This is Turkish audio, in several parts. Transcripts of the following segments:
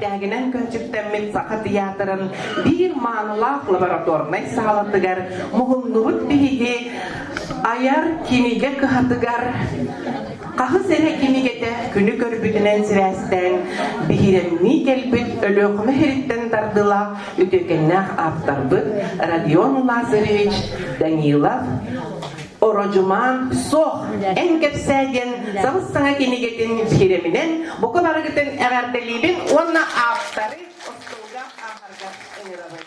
Bilaginen köçüktenmet Saka Tiyatrın bir manılaq laboratoruna sağlatıgar muhumnurut bihigi ayar kinige kıhatıgar Kahı sene kinigete günü görbütünen siresten bihiremni gelbit ölökme heritten tardıla ütökennek aptarbıt Radion Lazareviç Danilov Orocuman soğ en kepsegen savuz sana kinigetin bihireminen bu kadar giden eğerdelibin onna aptarı ostulga aharga eniravet.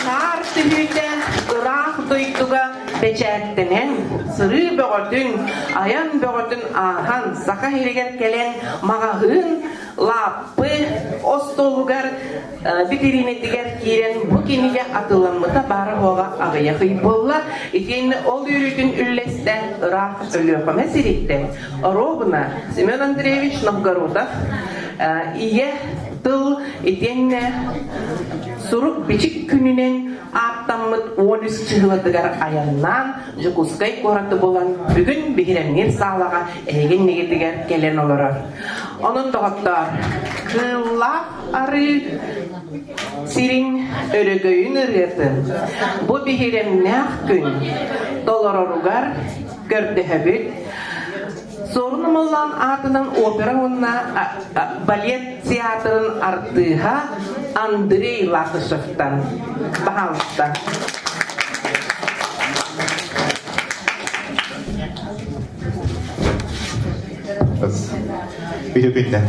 Tartıyıda Irak duyduğu beçettenen sırı böğütün, ayan böğütün ahan saka heriger gelen mağahın lapı ostolugar bitirine diger kiren bu kinige atılanmıda barı hoğa ağaya hıybolla iten ol yürütün üllesten Irak ölüyorkame sirikten. Robuna Semyon Andreevich Novgorodov iye tıl iten suruk biçik gününen attamıt 13 çıhıladıgar ayannan Jukuskay koratı bolan bugün bihiremnir sağlağa egen negetiger gelen olarar. Onun doğattar kıllak arı sirin örögöyün ırıtın. Bu bihiremnek gün dolarorugar gördühebüt Sorunum olan adının opera onunla balet tiyatrın artıha Andrei Latышev'tan Bahal'dan. Bitte.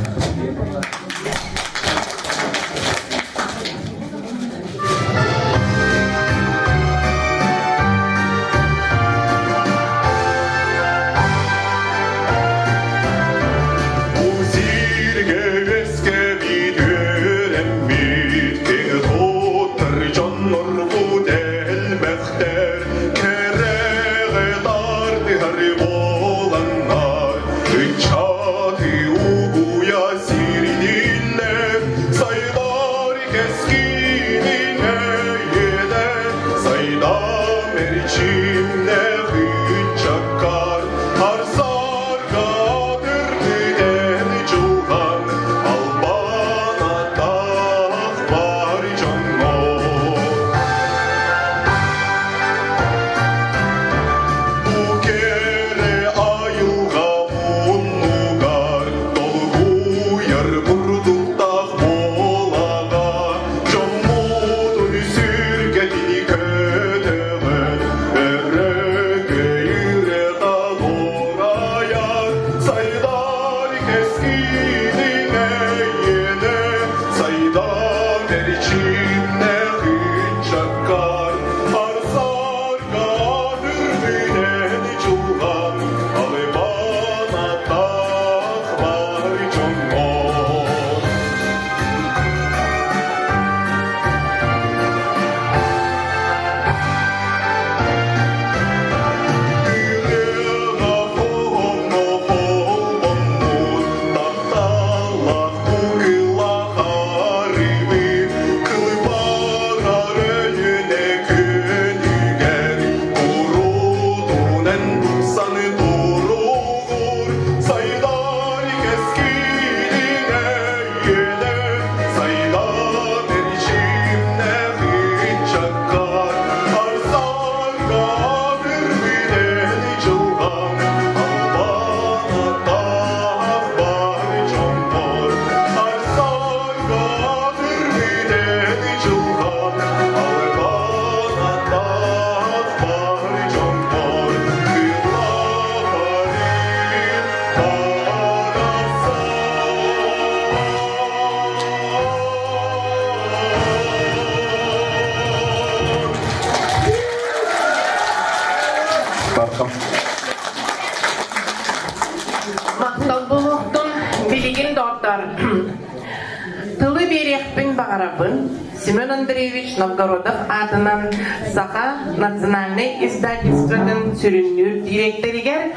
Тылы берекпин бағарабын Семен Андреевич Новгородов атынан Саха национальный издательстводан сүрүнүр директоригер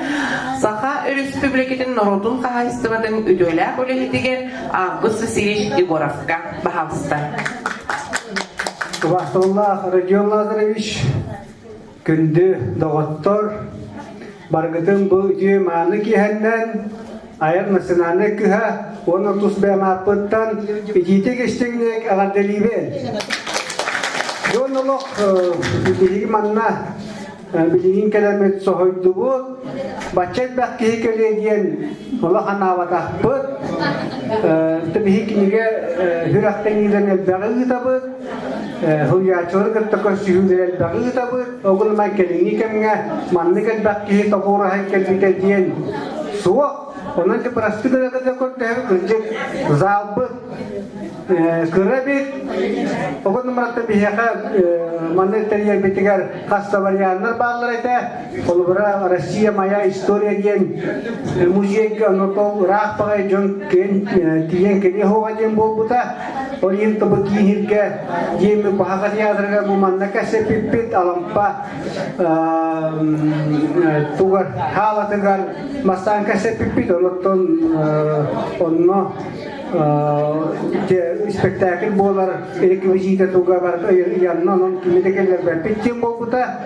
Саха Республикатын Народун Кахайстыватын үдөлі коллегитигер Август Васильевич Егоровка бахалста. Квахталлах Родион Лазаревич Gündü doktor bargıtın bu cümanı kihenden ayar nasınanı kıha onu tusbem apıttan ikite geçtiğinek agar delibel. Yoluluk bilgi manna bilgin kelimet sohoydu bu. Bacet bakki kele diyen Allah hanavatah bu. Tabii ki nige hürakten giderler bağı tabi. Huya çoruk takos yuhudel bağı tabi. Oğul makelini kemge manniket bakki tapura haykal diyen suak. Onun için prastıkları da korktu. Zabıt kırabit. Oğul numaratta bir heka mannet teriyer bitigar hasta varianlar bağlar ete. Kolubra Rusya maya istoriya diyen müziğe anlatol rah pagay jon diyen kedi hova diyen bol buta. Orient tabi kihirke diyen bahagat yadırga bu mannaka sepipit alampa tugar halatıgar mastanka sepipit anlaton onno spektakl bolar erik visita tuga bar yanna non kimitekeller ber pitching bol buta.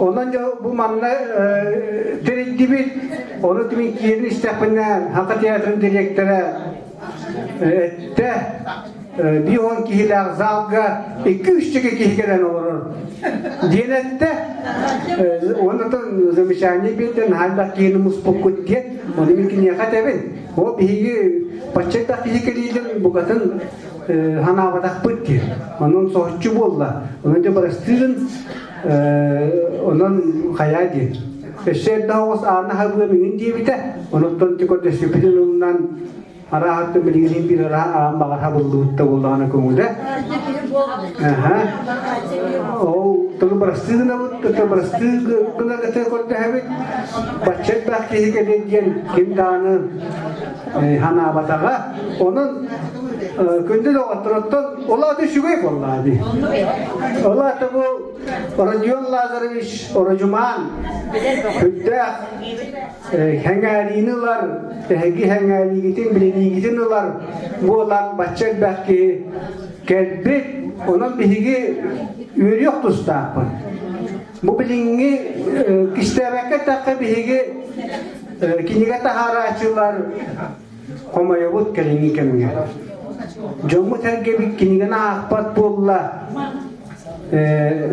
Ondan bu manna tereddüt onu timin kiyerin istihapından Halka Tiyatro'nun direktörü ette bir on kihiler zalga 2-3 kihigeden olur. Diyenette ondan zamişani bilden halda kiyini muspukut diye onu mümkün yakat evin. O bihigi paçekta kihigeliydin bu kadın hanavadak pıttı. Onun sohçu bolla. Onun da barastırın onun hayali. Eşer daha os ana habu mingin diye bite. Onun tontikot desipilin ondan arahatı bilginin bir ara bağır habullu tavulana kumuda. O tabi barastırın avut tabi barastırın kına kate korte habit. Bacet bakki hikayediyen kimdanı hanavataga onun kunde de oturtun ola da şugay vallahi. Ola da bu Oracyon Lazareviç Oracuman hüdde hengariniler hegi hengari gitin bilini gitinler bu olan bahçet belki kelbet onun bihigi üyü yoktu stapın. Bu bilingi kiştebeke takı bihigi kiniga tahara açılar komayabut kelingi kemge. Jomu tergebi kinigana ahpat bolla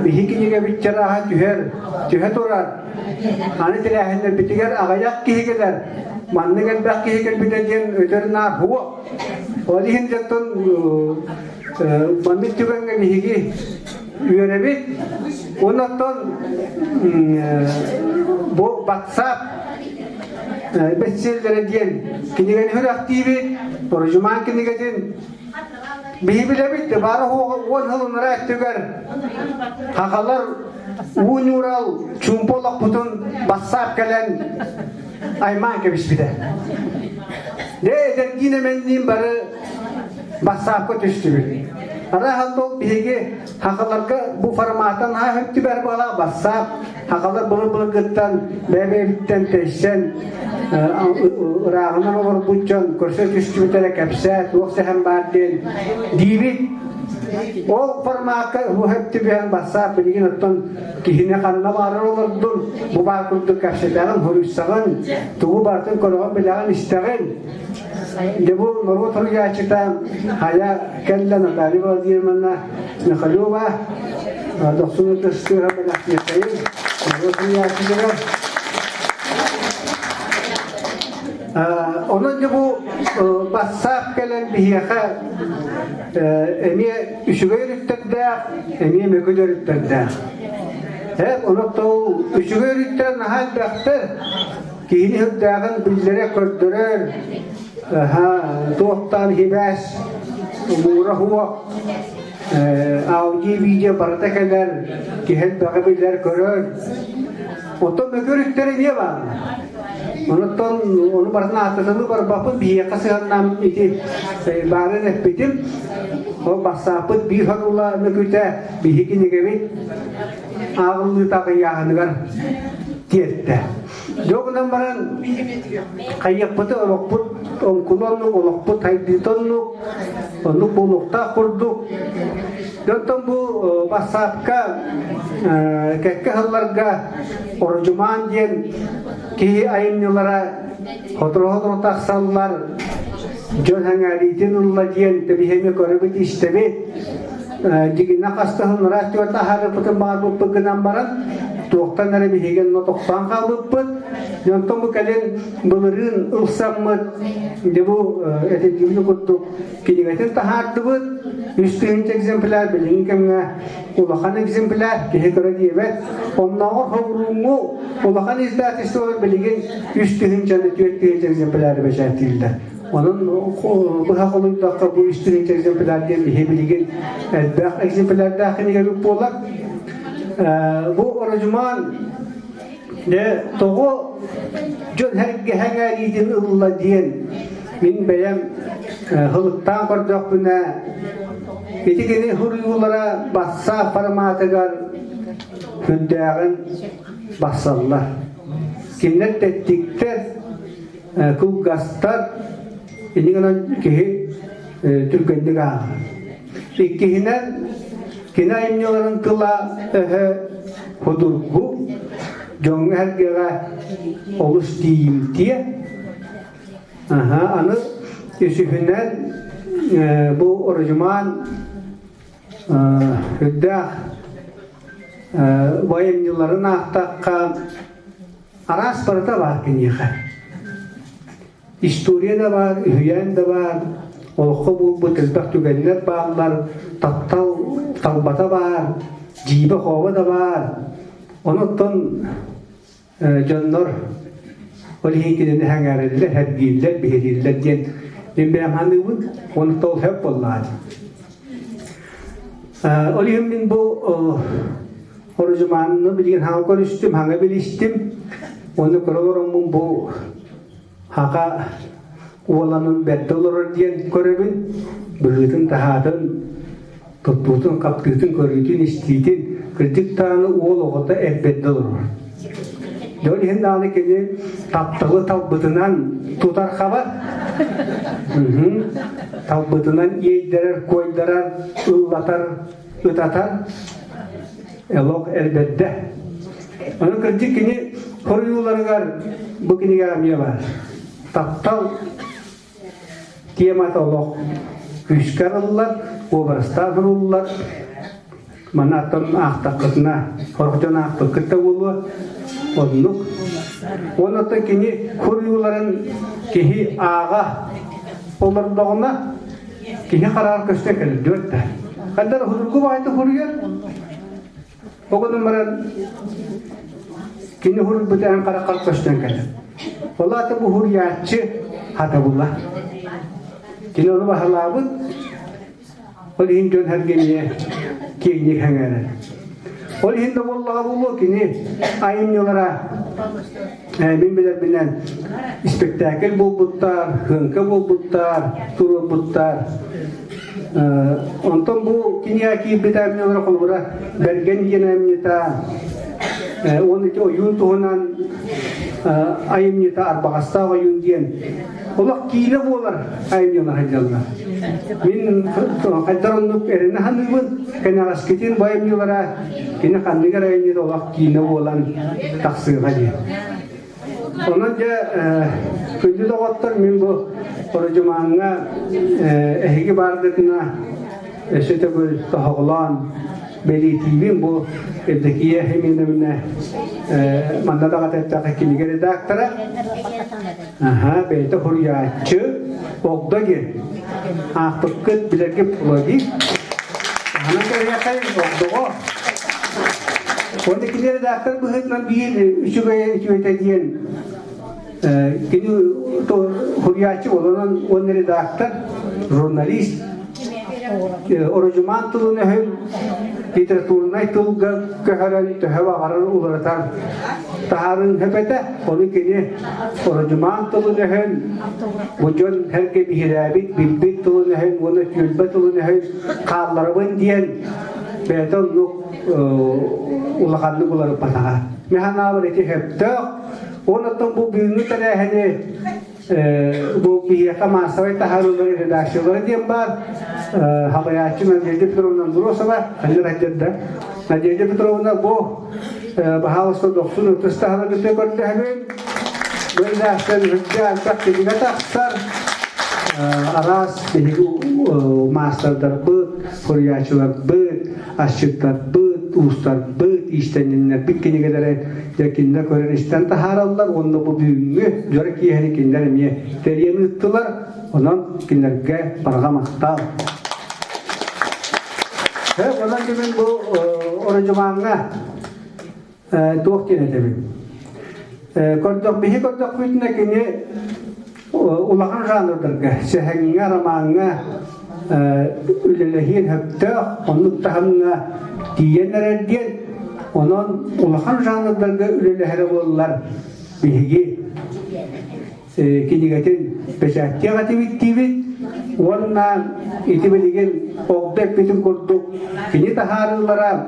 bihi kiniga bicara tüher orar. Hani telahenler bitiger agayak kihigeler. Manneger bak kihiger bitigen ödernar huwa. Odihin jatun bandit tübenge bihigi üyerebit. Onatton bu WhatsApp bestselleri diyen kinigen hür aktivi projuman kinigetin bihi bile bitti bari on hılınlara ettiler hakalar unural çumpolak butun WhatsApp gelen ayman kebis bide de eder yine mendiğim bari WhatsApp'a düştü ara halde bihigi hakalarga bu formatan ha hepti berbala WhatsApp hakalar bulu gıttan bebe bitten teşen rağmen olur buçan kursa düştü bitele kapsat yoksa hem bardin divit o formata bu hepti bir WhatsApp bilgin attan kihine kanına var olurdun bu bakıldı kapsatların hurusağın tuğu bartın kolağın bilağın isteğin de bu normal tarzı açıktan haya kellana taliba diyemana nakaluba doktorun testira belakiyatayı normal tarzı açıktan onun da bu WhatsApp gelen bir yaka emiye üşüge yürütterde emiye mekul yürütterde hep onu da üşüge yürütten hal baktı kihini hüddağın billere kördürür tuğtan hibas umura huwa avcı video barata kadar kihet bağı biller körür oto mekul yürüttere niye var Ondan onu barna atasını bar bapun biya kasihan nam iti baran epitim o basaput bihagula mekute bihiki nigemi ağlı takıyahanıgar tiyette yok nambaran kayyapıtı olakput onkulonlu olakput hayditonlu onu bulukta kurduk Döntön bu basapka kekke hıllarga orucuman diyen ki ayınlılara hodro taksallar John hangaritin ulla diyen tabi hemi korabit istebi digina kastahın rasyota harı pıtın bağır bu pıgınan baran Tuğtanları bir hegen notoktan kalıpпыт. Yöntem bu kalen bılırın ılsammıt. De bu etekliğini kuttuk. Kiligetin tahardıbıt. Üstünç egzemplar bilin kemge ulakan egzemplar kehe kara diyebet. Onnağı havrumu ulakan izdat istiyor bilin üstünç anıtiyet egzemplar beşertildi. Onun bu hakkında bu üstünç egzemplar diye bilin elbaq egzemplar dahil gelip olak. Bu orucuman ne toğu jön herge idin ılla diyen min beyem hılıktan kordok buna etikini huruyulara bassa parmatıgar hüddağın bassallar kinnet tettikler kul gastar ini kanan kehi Türkmenlik ağa ikkihinen kina imnyoların kıla hudurgu jong hergega oluş diyeyim diye anı üsüfünden bu orucuman hüddah bayımcıların ahtakka aras parata var kinyeha İstoriye de var, hüyen de var olku bu tezbek tügenler bağlar tattal talbata var jibe hova da var onuttan canlar olihinkini hangarediler hergiller behiriller diyen ben hanımın onu tol hep vallahi olihimin bu orucumanını bilgin hanga konuştum hanga biliştim onu kurulurumun bu haka oğlanın bedde olur diyen görebin bıhıtın tahatın tuttuğun kaptığın körütün istediğin kritik tanı oğul oğulda elbette olur. Böyle hem de kendi taptığı tabbıtından tutar kabar. Tabbıtından yeydirer, koydirer, ıllatar, ıtatar. Elok elbette. Onun kritik kini koruyuları var. Bu kini garamiye var. Taptal tiyamat olok. Hüskarırlar, obarastağfırırlar. Manatın ahtakıtına, korkucan ahtakıtta olu, onluk. Onatın kini kuruyuların kihi ağa olurdağına kihi karar köşte gelir, dörtte. Kadar huzurgu baydı kuruyor. O kadar kini hurur bıdayan karakal köşten gelir. Ola da bu huriyatçı hatabullah. Kini onu bahalabıt, olihin dön her geniye kiyek hangare. Olihin de vallahi bulu kini ayın yollara bin bilen spektakl bul buttar, hınka bul buttar, turu buttar. Ondan bu kini aki bilen yollara kolbura bergen yenemnita. Onun için oyun tuhunan ayımnita arbağasta oyun diyen. Ola kile bolar ayımnita hacallar. Min kadranlık erine hanımın kenaras kitin bayımnılara kine kandigar ayımnita ola kile bolan taksir hacı. Onunca küldü de otlar min bu orucumanına ehgi bardakına eşete böyle tahağılan belirtiyim bu evdekiye hemen mandada kata kini redaktara beta huriyatçı okdagi ahtıkkıt bilirki pulagi hanım kaya okdogo ondaki redaktar bu hıtman bir üçüge diyen kini huriyatçı olan on redaktar jurnalist orucuman tulunu hem literaturna tulga keharan tehwa garan ularatan taharın hepete onu kini orucuman tulunu hem bujon herke bihirabit bilbit tulunu hem onu yülbet tulunu hem kallarabın diyen beton nuk ulakanlık uları pataha mehana var eti hepte onu bu büyünü tere hani bu bihiyaka masavay taharulları redaksiyaları diyen var. Habayatçı Nadiyece Petrovna'nın duruyorsa var. Halil Hacet'de. Nadiyece Petrovna bu Bahavuz'da 90 tahalı güte gördü hemen. Böyle aslen hücce alpak dediğine taksar. Aras bihi masterlar bıt, huriyatçılar bıt, aşçıklar bıt, uluslar bıt, iştenler bitkini kadar yakında koyar işten taharallar, onunla bu büyüğünü jörek yehri kinler emiye teriyeni ıttılar, onun kinlerge pargamaktar. Ondan gibi bu orucumanına doğukken edelim. Kordok bihi kordok bütüne kini ulağın janrıdırga, sehengiňe ramaňa ülelehin hepte, onluk tahamına diyenler diyen, onun ulağın janrıdırga ülelehere bollar bihigi kinigetin peşahtiye gatibittibit, onunla itibedigen oğdek bütün kurduk, kini taharılara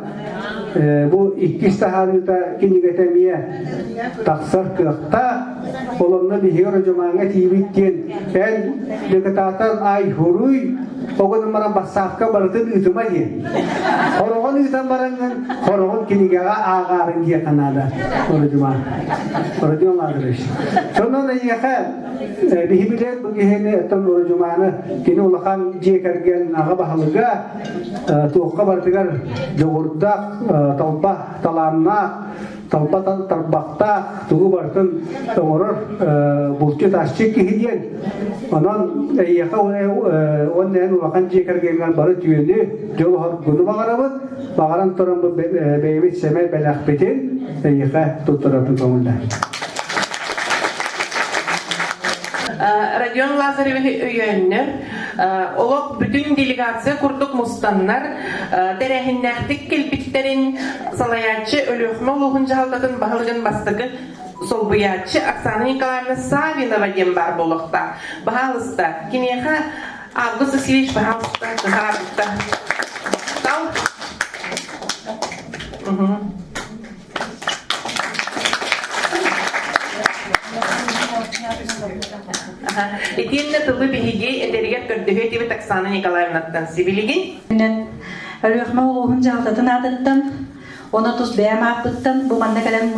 bu ikis taharıda kinigetemiye taksar kıqta olumlu bir hiyorocumanı tibitten en dekatatan ay huruy oğun numara basafka baratın ütüma diye horoğun ütan baranın horoğun kinigaga ağarın diye kanada horocuman horocumanlar sonra da yaka bihibiler bu giheni etan horocumanı kini ulaqan jekergen ağa bahalıga tuğqa baratigar jogurdak talpa talanna talpa tarbakta tuğu bartın toğurur bulçu taşçı kihidiyen onan yaka onnen ulaqan jekergen barı tüyeni jol horgunu bağaran toran bu beyvit seme belakbetin yaka tutturapın konuda. Radion Lazarevi öýenler, olok bütün delegasiya kurduk mustanlar, derehinnähtik kelbitlerin salayatçı ölühme uluğunca haldatın bahalıgın bastıgı solbuyatçı Oksana Nikolaevna Savinova diyen bar bolukta. Bahalısta, kineha Avgust Vasilevich bahalısta, dıharlıkta. Tal? Etienne tılı bihigi ederiget gördüğü gibi Oksana Nikolaevna'dan sibiligin. Ölühme uluğunca haldatın adıttım. Ona tuz beyam apıttım. Bu manda kalem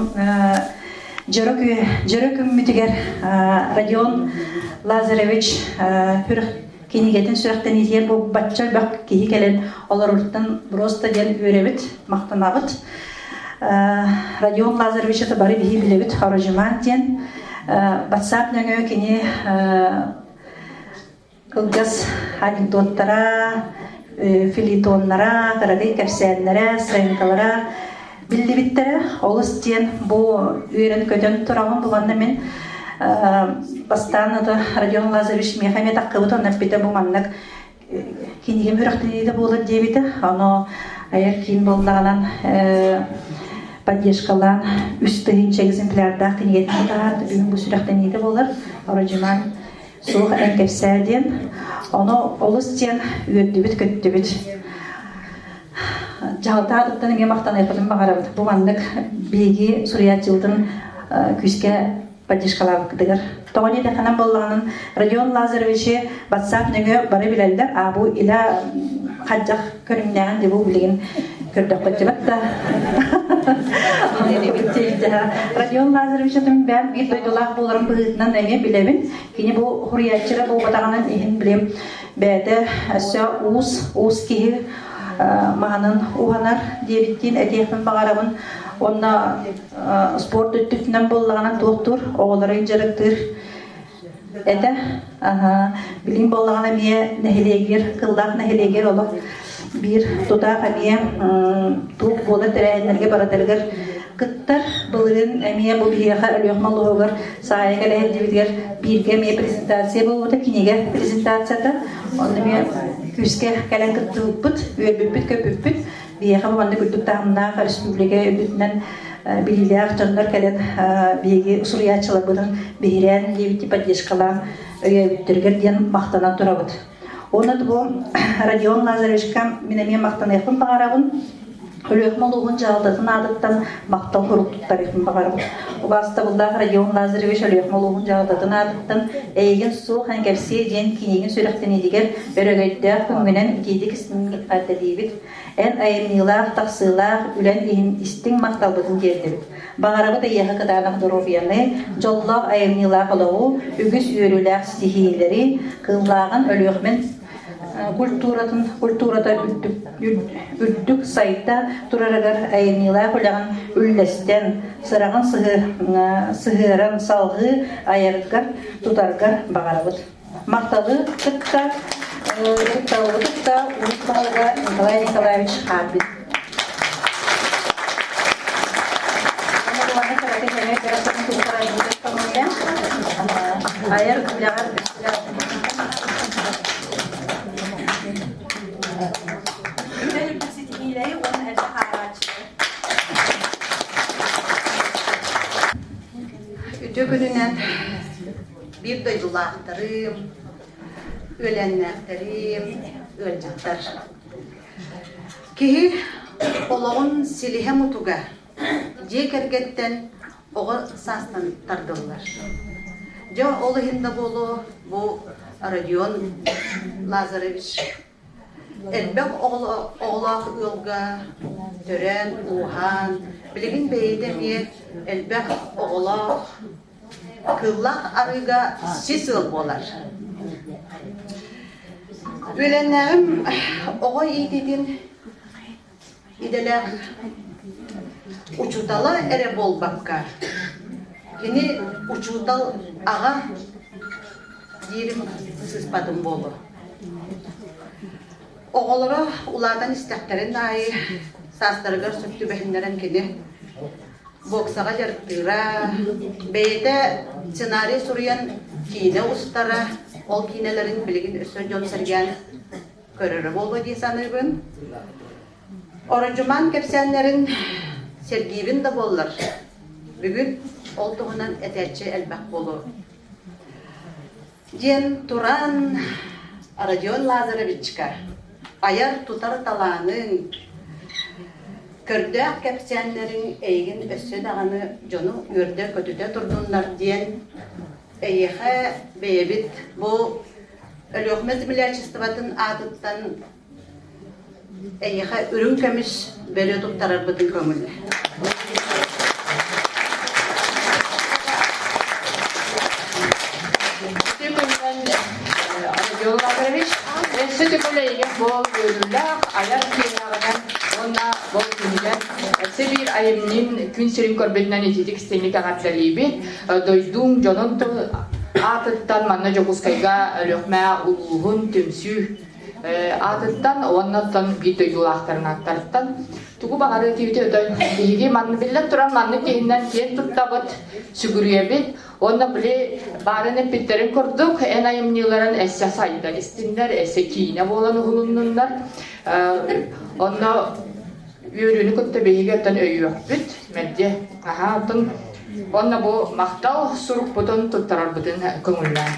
Jörök mütiger Radion Lazarevich pür kinigetin sürekten iyiye bu batçal bak kihi kelen olar urttan brosta gel ürevit maqtanabıt. Radion Lazarevich'e de bari bihi bilevit harajuman diyen WhatsApp nöngö kini kılgaz anekdotlara, filitonlara, karagay kefsenlere, sayınkalara bildi bittere. Olus diyen bu üyren kötön turamın bulandı men Bastanada Radion Lazarevich Mehmet Akkıbıt onnak bide bu mannak kinigem hürakteniyle boğulur diye bide. Onu ayar kin boğulağalan поддержкалан üstühinç egzemplarda kinigetini tahardı. Bugün bu sürakteniyle boğulur. Oracıman soğuk enkefserdiyen. Onu olus diyen üyöddübüt köttübüt. Жалта enge мактан yapalım bakarım. Bu manlık bilgi Suriyatçılığın küske поддержкалабыдыгар. Тоғани да ханам боллағанын Radion Lazarevich'e WhatsApp nöngö bары bilerler. Bu ila hajjak körüngнәгән дип бу билеген көрдөк бачыбат да. Radion Lazarevich'ten ben bir doydulak bollarım bıgıtынан эме билебин. Кини бу Hurriyatçıra бу батаганын иһин билем. Бәде әсә ус киһи мағанын уғанар дебиттин әтеқпен бағарабын. Onda sport ötütünden bollağına doktor, oğulları incerektir. Ede, bilim bollağına miye nehilegir, kıllak nehilegir olup bir tutak miye tuğuk bola terehenlerge baraderger kıttar. Bulurun miye bu biyeğe ölüyokmalı olur. Sahaya geleyim debitger birge miye prezentasiya bu da kinege prezentasiyada. Onda miye küske gelen kıttı bıt, üyebüppüt, köpüppüt. Biyeğe babanda güldük tahımda Respublika ödütünden bilgiler aktarlar kelen biyeğe Suriyatçılığının bihiren debiti поддержкалан öýebittirger diyen maqtanan turabıt. Onu da bu Radion Lazarevich'e mineme maqtanayıqın bağarabın. Ölüөхмолугун жалдатын адыттан мактал хуруктуктар итин багарып. Угаста булда район Лазаревич Ölüөхмолугун жалдатын адыттан эйген суу хангерси ден кинеген сүрөктени дигер өрөгөйдө күнгүнен кийдик исмин каттадибит. Эн айымнилар таксылар үлен ин истин макталбытын жердебит. Багарабы да яха каданак доровияны жоллак айымнилар кылуу үгүс өрүләр стихийлери кыллаган Ölüөхмен культурада үттүк сайта турарагар айнила хулаган үллестен сыраган сыгыран салгы аяргар тутаргар багарабыт макталы тыкка улутмалга Николай Николаевич Харбин аяр хулаган Ötökününden bir duydularım, ölenlerlerim, ölecekler. Ki olağın silihe mutuga, diye kerketten oğa sastan tardılar. Jo olağında bolu bu Rodion Lazarevich elbek oğlak ılga, tören, uhan, bilgin beydemi elbek oğlak, kıllak arıga sisıl bolar. Ölenlerim oğa iydidin idiler uçutala ere bol bakka. Yine uçutal ağa yerim sıspadım bolu. Oğulları ulardan isteklerin dahi saslarıgar süttü behinlerin kini boksağa yarıktıra beyde senaryo soruyan kine ustara ol kinelerin bilgin üstü John Sergen körürü bolu diye sanırım. Orucuman kepsenlerin sergibin de bollar. Bugün olduğundan eterçi elbek bolu. Diyen Turan Rodion Lazarevich'ka ayar tutar talanın kördük kepsenlerin eygin össü dağını jonu yörde kötüde turdunlar diyen eyhe beyebit bu Ölüөхмез Milletçistivatın adıttan eyhe ürün kemiş beri tuttarar bıdın kömülü. Rodion Lazarevich Sütü koleje bol görürler, ayar kenarından ona bol günler. Sebir ayımının gün sürün körbetinden etidik istenik ağaçlarıydı. Doydum canın atıttan manna jokuskayga lökme uluğun tümsü atıttan ondan bir doydulakların aktarıttan. Tuku bağırı tüyütü ödön. Dihigi manna billet turan manna kehinden kiyen tuttabat sügürüyebit. Onda bile barını pitlerin kurduk. En ayımnilerin esya sayıdan istinler, esya kiyine bolan hulunlar. Onda yürüyünü kutta behigetten öyüyor bit. Medye. Aha, onda bu maktal suruk butun tuttarar butun köngüller.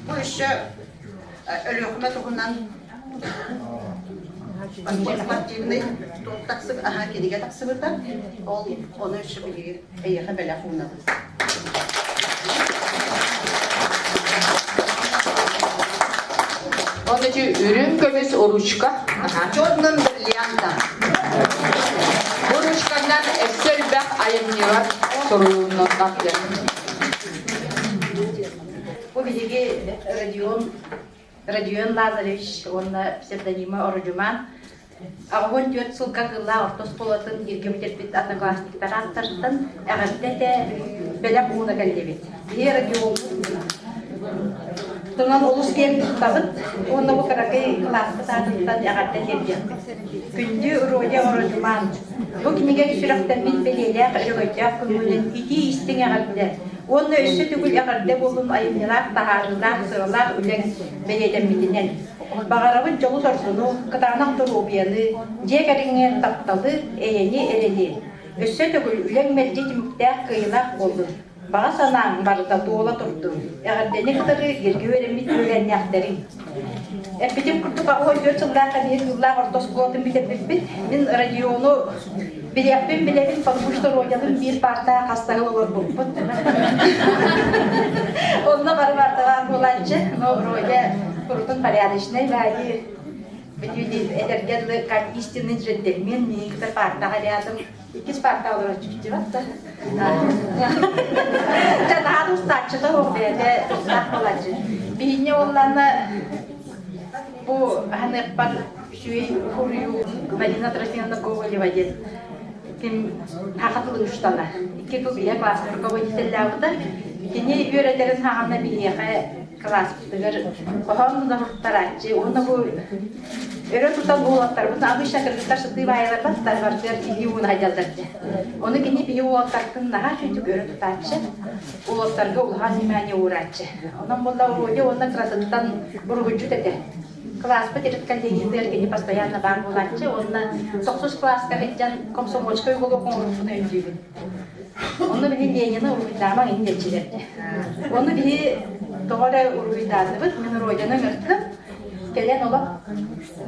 Bu işe Ölüөхмез okundan Parti'nin taksı aha kediga taksı burada. Onu şu bilir. Eyhe bela funa. Onda ürün kömüs oruçka. Jodnan brilyanta. Oruçkandan esselbek ayımniler sorulundan takdir. Bu bilgi Rodion Lazarevich, onun pseudonimi Orucuman. Ağın 4 yılga kılla ortos polatın girgemitepit atnaglasnikler attırttın. Ağırda da böyle buğuna geldi. Bir Rodion Tunan olus geldi tutabıt. Onda bu karakay klasta tatlıktan ağırda geldi. Gündü Orucuman. Bu kinige sürekten bir belirler, ögöcek, kümülün iki istin ağırda. Onun üstü tügül ağırda bulun ayımlar, taharlar, sırlar, ülen belirlenmediğinden. Bağırabın çoğu sorsunu, kıtanak duru biyanı, cekerine taptalı, eğeni eredi. Üstü tügül ülen meclis müktah kıyılar oldu. Bağa sanağın barıda doğula durdu. Eğerdeni kadar girgi veremit öğreneklerin. Bizim kurtuğa koyuyor çıldığa bir yıllar ortos koydum bir min radyonu bilebim bakmışlar oynadığım bir parta hastalığı olur bu. Onunla barbardalar bulanca o roya kurutun parayalışına ve bütün edergerli kalp istinin reddemin bir parta hayatım İkiz parta olarak çıktı hatta. Daha da ustaçı da o böyle ustaç olacak. Birinci olanla bu hani par şey kuruyor. Madina tarafından kovali vacet. Kim hakatlı ustalar. İki kubiye klaslar kovali tellavda. İkinci öğretmenin hahamna bir klas tutar. Ohan da taratçı. Onu bu öyle tutan boğulaklar. Bunu abi şakırlıklar sıktığı bayılar bastar var. İyi bunu hacaldardı. Onu yine bir boğulaklardan daha çünkü öyle tutarçı. Boğulaklarga ulhan imani uğraççı. Ondan bolla uğraççı. Ondan krasından burgucu dedi. Класс потерятканде гиздерге не постоянно бар булачы, онна 9 класска кеткен комсомольской болу коңурусуна өндүбүн. Onu bilen Ленина уруйдама индечилерди. Onu били тоғара уруйдадыбыт, мен ройдана мөрткүм. Келен ола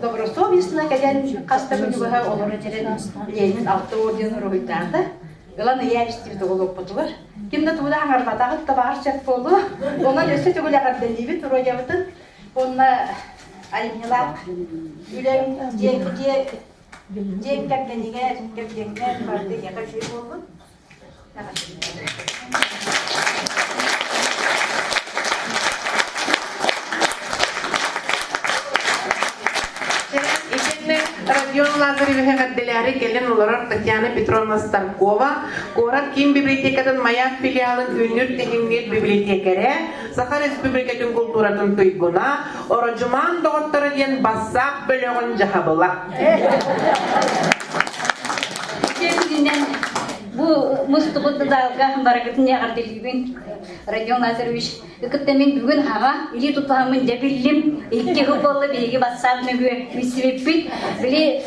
добросовестно келен каста күнүгөһө олору жерен Ленин алты орден уруйдады. Ылан иябистиби тоголуп бутулар. Кимде туда аңарбатагы табар чек болу. Онан өсө төгөлөгөр делибит ройябытын. Онна Ayınlar, ülen cenk kendine kepçekler vardı ya da şey oldu. Radion Lazarevi kaddeleri gelen olarak Tatyana Petrovna Starkova, Korat Kim Bibliotekadan Mayak filialın ünlü tehinlir bibliotekere, Sakha Respublikatın kulturatın tuyguna, Oracuman doğuttara diyen bassak bölüğün cahabıla. Bu Mustafa Dalga barakatın yağardılığın Radion Lazareviç ıkıttamin bugün hava ili tutağımın debillim ilki hıpalı bilgi bassam nögü misrepit bili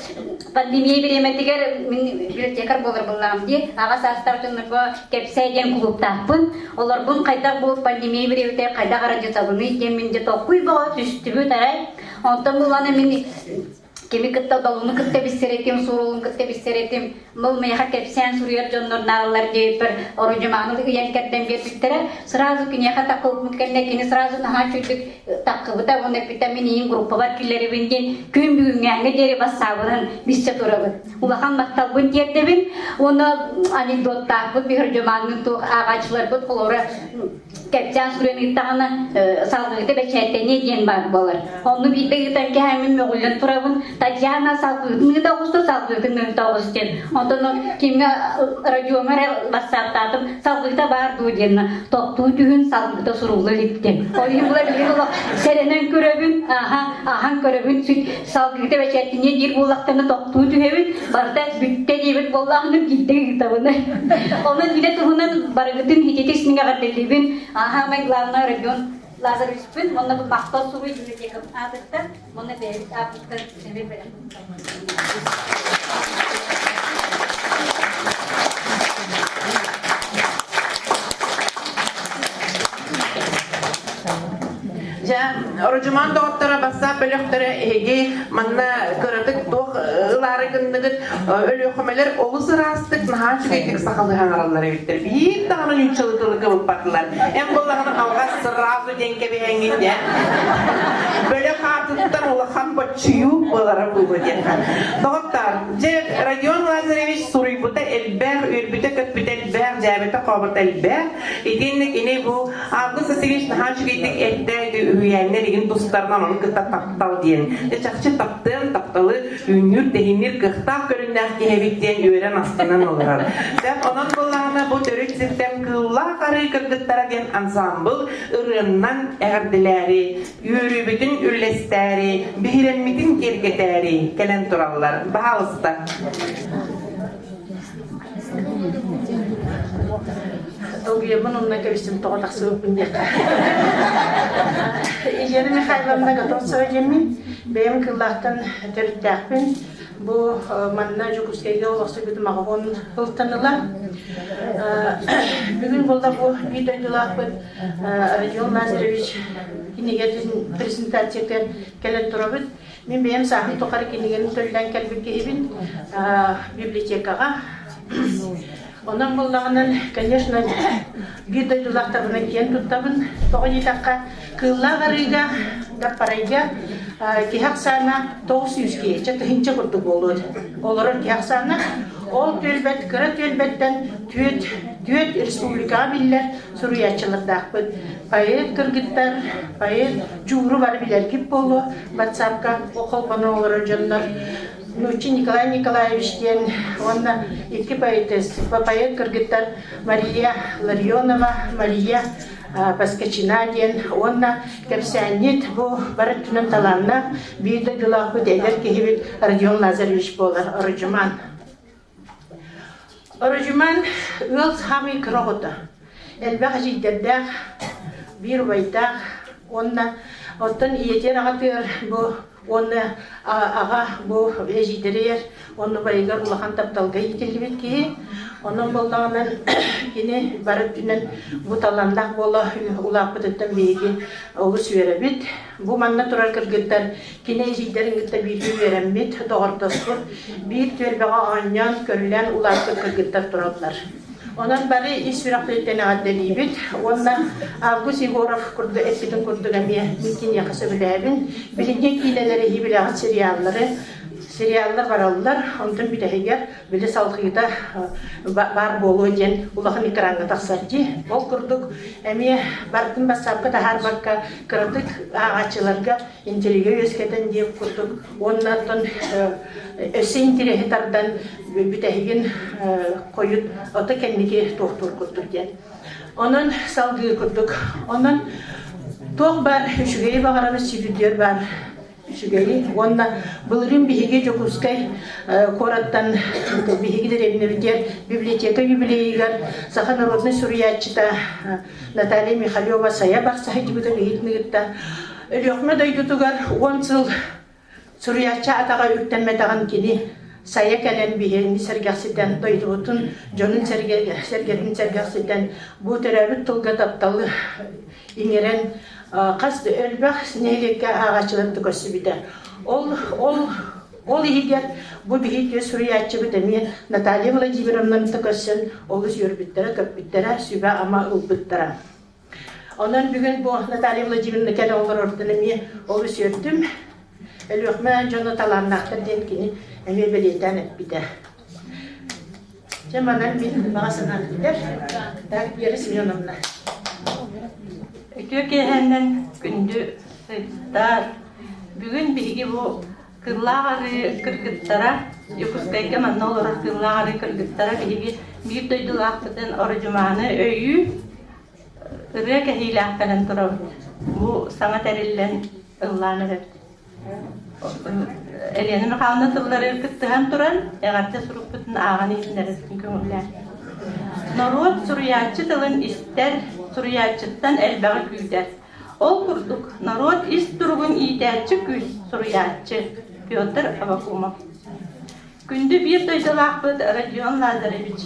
pandemiye bir emetiger bir tekrar bolar bulam diye ağa sastartın bu kepseyden kulüp tapın olar bun kayda bu pandemiye bir evde kayda garajı tabını kemince tokuy bağa üstübü taray ondan bulan emin Kimi kıtta dalını kıtta biseretim, sorulun kıtta biseretim. Bu meha kepsen suriyer jonlar nağlar deyip bir orucumanı yenketten bir bittere. Sırası künyeha takılıp mükemmel kini sırası naha çocuk takıbı da bunu vitaminin grubu var killeri bindin. Gün büyüğün yani deri basabının bizce durabı. Ulahan maktabın diyetebin. Onu anekdot takıp bir orucumanın tuğ ağaçlar bu kolora kepsen suriyerin ittağına salgıda beçettene diyen var bolar. Onu bir de giderken hemen mögülün turabın. Tatyana salgıdın da usta salgıdın da usken. Ondan kimge radyoma basartadım salgıda var duyduğuna. Toptu düğün salgıda sorulu gitti. Oyun bular biliyorlar. Serenen körevin, ahan körevin süt salgıda ve çetine bir bulaktanı toptu düğün. Bardak bitti diye bollağını gitti kitabını. Onun bile tuhunan bargıdın hicetesini kadar aha ben glavna radyon Lazareviç pun monna bu makta suru yürüyecek adıkta monna berit adıkta seni böyle. Orucuman doğuttara bassa bölüktara ege manna kıratık doğuları gındıgıt ölüyokumeler oğuz rastık naha çıkaydık sakalı hangaralları bittir. Bir dağının yükçılıklı kıvıp baktılar. En bollağının avga sırrazı denke bir henginde. Böyle kartıktan olağan başçıyı olara buldu diye. Doğuttar, Radion Lazareviç suruybuta elber, ürbüte kötbüte elber, cebete kabıta elber. Etinlik yine bu avgı sesiviç naha çıkaydık ette üyenler egin dostlarından onu kıta taptal diyen. Çakçı taptığın taptalı ünlür dehinir kıhta körünler kehebitten öğren astınan olur. Sen onun bollağına bu törük sistem kılla karı kırgıttara diyen ansambıl ırığından eğerdileri, yürü bütün ürlesteri, bihirenmitin kerketeri, kelen turallar. Baha usta. Ogiye bununla görüştüm toğlak soğukun diye. Yeni Mikhailovna gatot söyleyeyim. Benim kıllaktan törüttekbin. bu manna Jokускayga olaqsı bir mağon hıltanıla. Bugün burada bu videolar Rodion Lazareviç kinigetin prezentasyonlar kelen turabıt. Мен бәйім сағын тоқары кенегенін төлден кәлбік кейбін библиотекаға. Оның болдағынан, конечно, bir duyduğulaklarına kendi tutabın, toğu yedakka kılla garıga, gapparayga, kihak sana 900 kiyece, tıhınca kurduk olur. Olur kihak sana, ol tölbet, kıra tölbetten tüet Respublika biller, Suriyatçılık dağıpın. Payet kırgıtlar, payet cuğru var biler gibi bolu, WhatsApp'ka okul bana olur öncünler. Нучи Николай Николаевичтен, он iki поэтесс, поэт кыргыттар Мария Ларионова, Мария Паскачинаден, он кепсянет бу бараттунан таланна бийде дылаху дедер кехибит Родион Лазаревич болар, Орожуман. Орожуман ыл хами крогота. Элбах жиддердах, бир байтах, он оттан иетер агатыр бу Оны аға бұл ежидерер, оны барайғар ұлақан тапталға етелібет ке. Оның болдағынан кені барып түнен бұталандақ болы ұлақ бұтыттан бейге олы сөйеребет. Бұл манна тұрар кіргіттар кені ежидерін гітті бейге өйеремет, доғыртаспыр. Бейік төрбеға ағанyan, көрілен ұлақ кіргіттар тұрадылар. Ondan bari isfirakleten addelibit. Ondan Avgus Igorov kurdu epidin kurdu gamiye mümkün yakası bilebin. Birinci kileleri hibilağı seriallar var aldılar. Ondan bir de bile salgıda var bolu diyen ulağın ekranda taksarcı. Ol kurduk. Emi barkın basapka da her bakka kırdık ağaçlarga intelige yüzkeden diye kurduk. Ondan öse inteligetardan bir de koyut ota kendiki doktor kurduk diyen. Onun salgıyı kurduk. Onun toğ var, şügeyi bağıramız çiftliyor var. Şügeyi. Onunla bılırın bihigi Jokuskay korattan bihigi derevine biter. Biblioteka юбилейгар Саха народный сурьячита Наталья Михайлова saya baksa hicbüden eğitmegitта. Ölüqme daydutugar 10 yıl surьяча atağa ürtenmetağın kini saya kelen biherini sergaksiden doydubutun jonun sergetin sergaksiden bu terabit tılga taptalı ingeren qasdı ölbaq nehlekka ağaçlarını kösübide. Ol ihiger bu bihitye suriyatçı bidemi Natalya Vladimirovna'nın tıkasın oluz yürübittere köpbittere sübe ama ılbittere. Ondan bugün bu Natalya Vladimirovna kene olur ortanemi oluz yürüdüm. Ölüqme jonu talannaktır denkini eme beliyden etbide. Cemanan bir mağasından bilir. Da yeri sinyonumla. Türkiye'den gündü dar. Bugün bilgi bu kırlağarı kırgıttara Yokuskayga manna olarak kırlağarı kırgıttara bilgi bir duyduğulaktan Orjumanı öyü ırıya kehilah falan durur. Bu sanat erilen ıllanır. Elyanın kalına tılları kıttıhan duran eğatte surup bütün ağanı izinlerin kömürler. Norot suriyatçı tılın ister suriyatçıdan elbağı güder. Ol kurduk. Narod ist durgun iyiderçi güz suriyatçı. Pyotr Avakumov. Gündü bir duyduğulakbıd Rodion Lazareviç.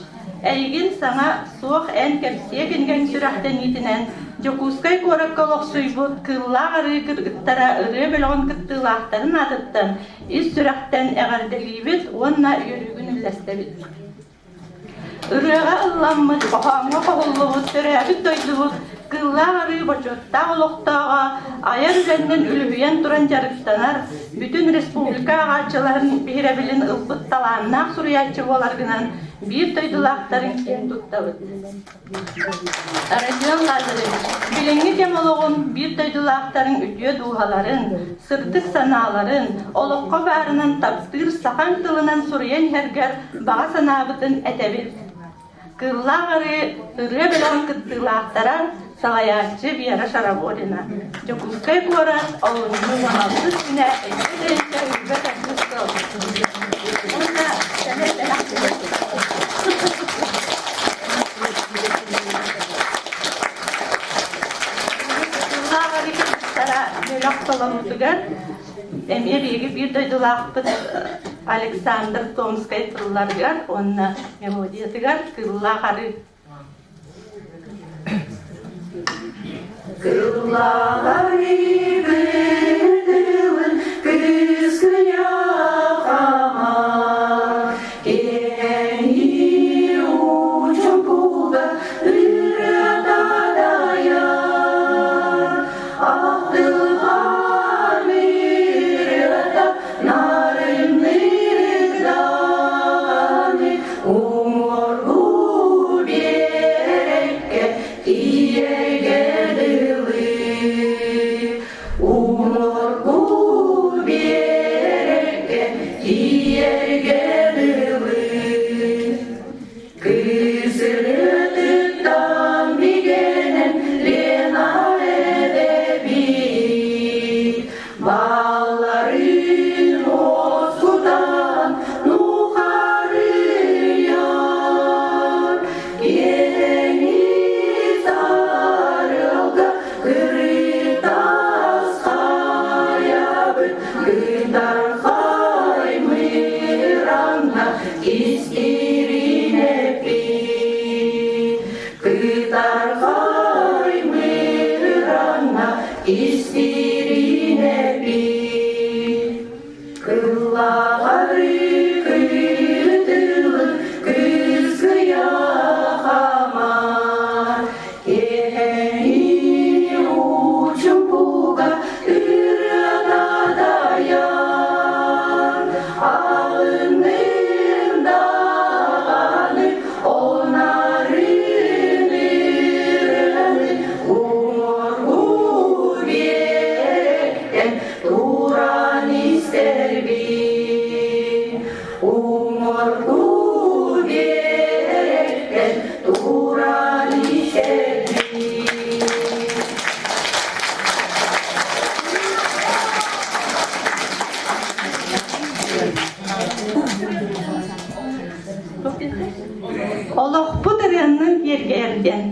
Eygin sana soğuk en kepsiye gengen sürahten yitinen Jokuskay korakkalok suybut kıllağarı kırgıttara ırı belon kıttığılakların adıttan is sürahten eğerdelibit onna yürügün illestebit. Irığa ıllanmıd, oğamı qoğulluğut, sürehbit doydubut, kıllağarı boçotta oloqtağa, ayar üzerinden ülühüyen duran jarıptanar, bütün Respublika ağaçların bihirebilin ılbıt talannak suriyatçı bolargınan bir doydulakların ken tuttabıd. Rodion Lazareviç, bilingi kemoloğun bir doydulakların ütüye duhaların, sırtık sanaların, oloqqa barının taptır sakan tılınan suriyen herger bağa sanabıdın etebit. Kıllağarı ırıya belon kıttığılaktaran salayatçı bir ara şarap orina. Jokuskay korat oğlunun vanalsız güne eşiteyince ülbet etmişti oldu. Onda senetle aktivite. Kıllağarı kıttara belok tolamutugar Emye bir doydulakbıd Александр Томскай тылларгар, онна мелодиятыгар кылла хары. Олох путарянның yerге ergen.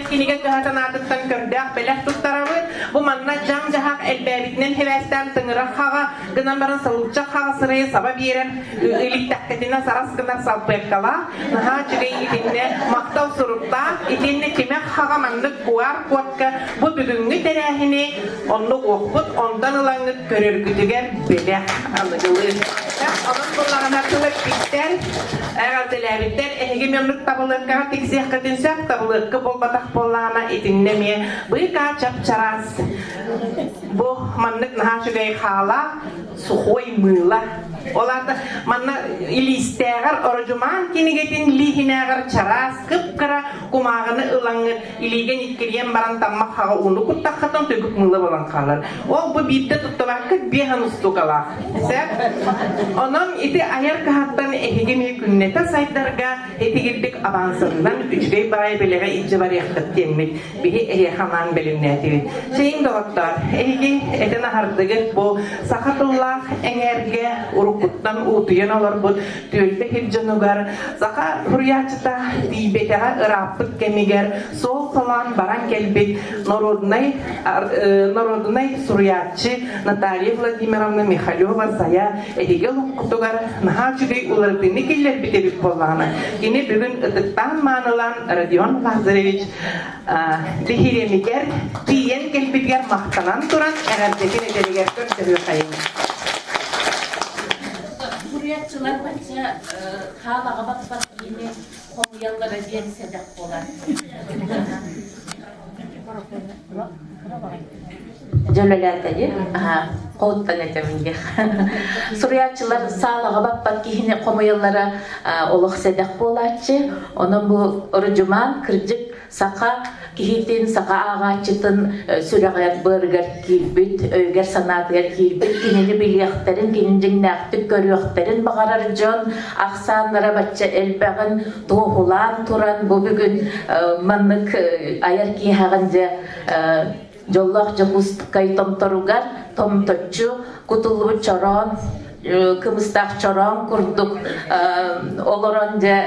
kinige gahatan atıttan kördük belek tuttarabı bu manna jam jahak elbebitnen hevestem tınırak haga gınan baran salutacak haga sıraya saba birer ilik takketine saras gınar salpıyakkala naha çügey itinne maktav surupta itinne kimek haga mandık kuar kuatka bu bügüngü terehini onluk okput ondan ılangıt körürgütüger belek anıgılı onun bullağına kılık bitter eğer dilebitler ehgi memnuk tabılıkka tiksiyah kıtınsak tabılıkka bol batak bollağına itinnemeye bıyıka çapçaras bu manlık naha çügey hala suhoy mıyla olarda manna ilisteğer orucuman kini getin lihineğer çaras kıpkara kumağını ılangır iligen itkiriyen baran tammak haga unu kuttakatan tügük mıyla bolan kalar o bu bibde tuttabakıt bir hanustu kala onun iti ayar kahattan ehigemi künnete saydarga iti girdik avansından üçgey bayi belege içi var yakıt temmet bihi ehi haman belimneti şeyin doktor ehigi etine hardıgı bu sakatullah energe urukuttan utuyan olur bu tülde hibcanugar saka huriyatçıta dibetega ırapıt kemiger sol kalan baran kelbek Narodnay suriyatçı Natalya Vladimirovna Mikhailova saya ehige hukutugar naha çügey ulardığını killer bitebip bollağına yine bugün ıtıktan manılan Rodion Lazareviç dihiremiger diyen kelbitger mahtanan turan eğerdekin edeliger kötülüğü kayın Hürriyetçiler bence halaga bat yine komuyallara diyen sedek olan. Jölelerdeki, Qoğuttan eteminge. Suriyatçılar sağlağa bak kihine komuyallara oluq sedek bolatçı. Onun bu orucuman kırcık saka kihitin saka ağaçıtın süreğer bırgır kilbit, öger sanatger kilbit, kinini biliyakterin, kinincin näktük görüyakterin bağarar jon, aksanlara batça elbeğin tohulan turan bu bugün manlık ayar kihağınca Jollah japust kay tom tarugar, tom tochu, kutulu çoron, kımıstak çoron kurduk oloronca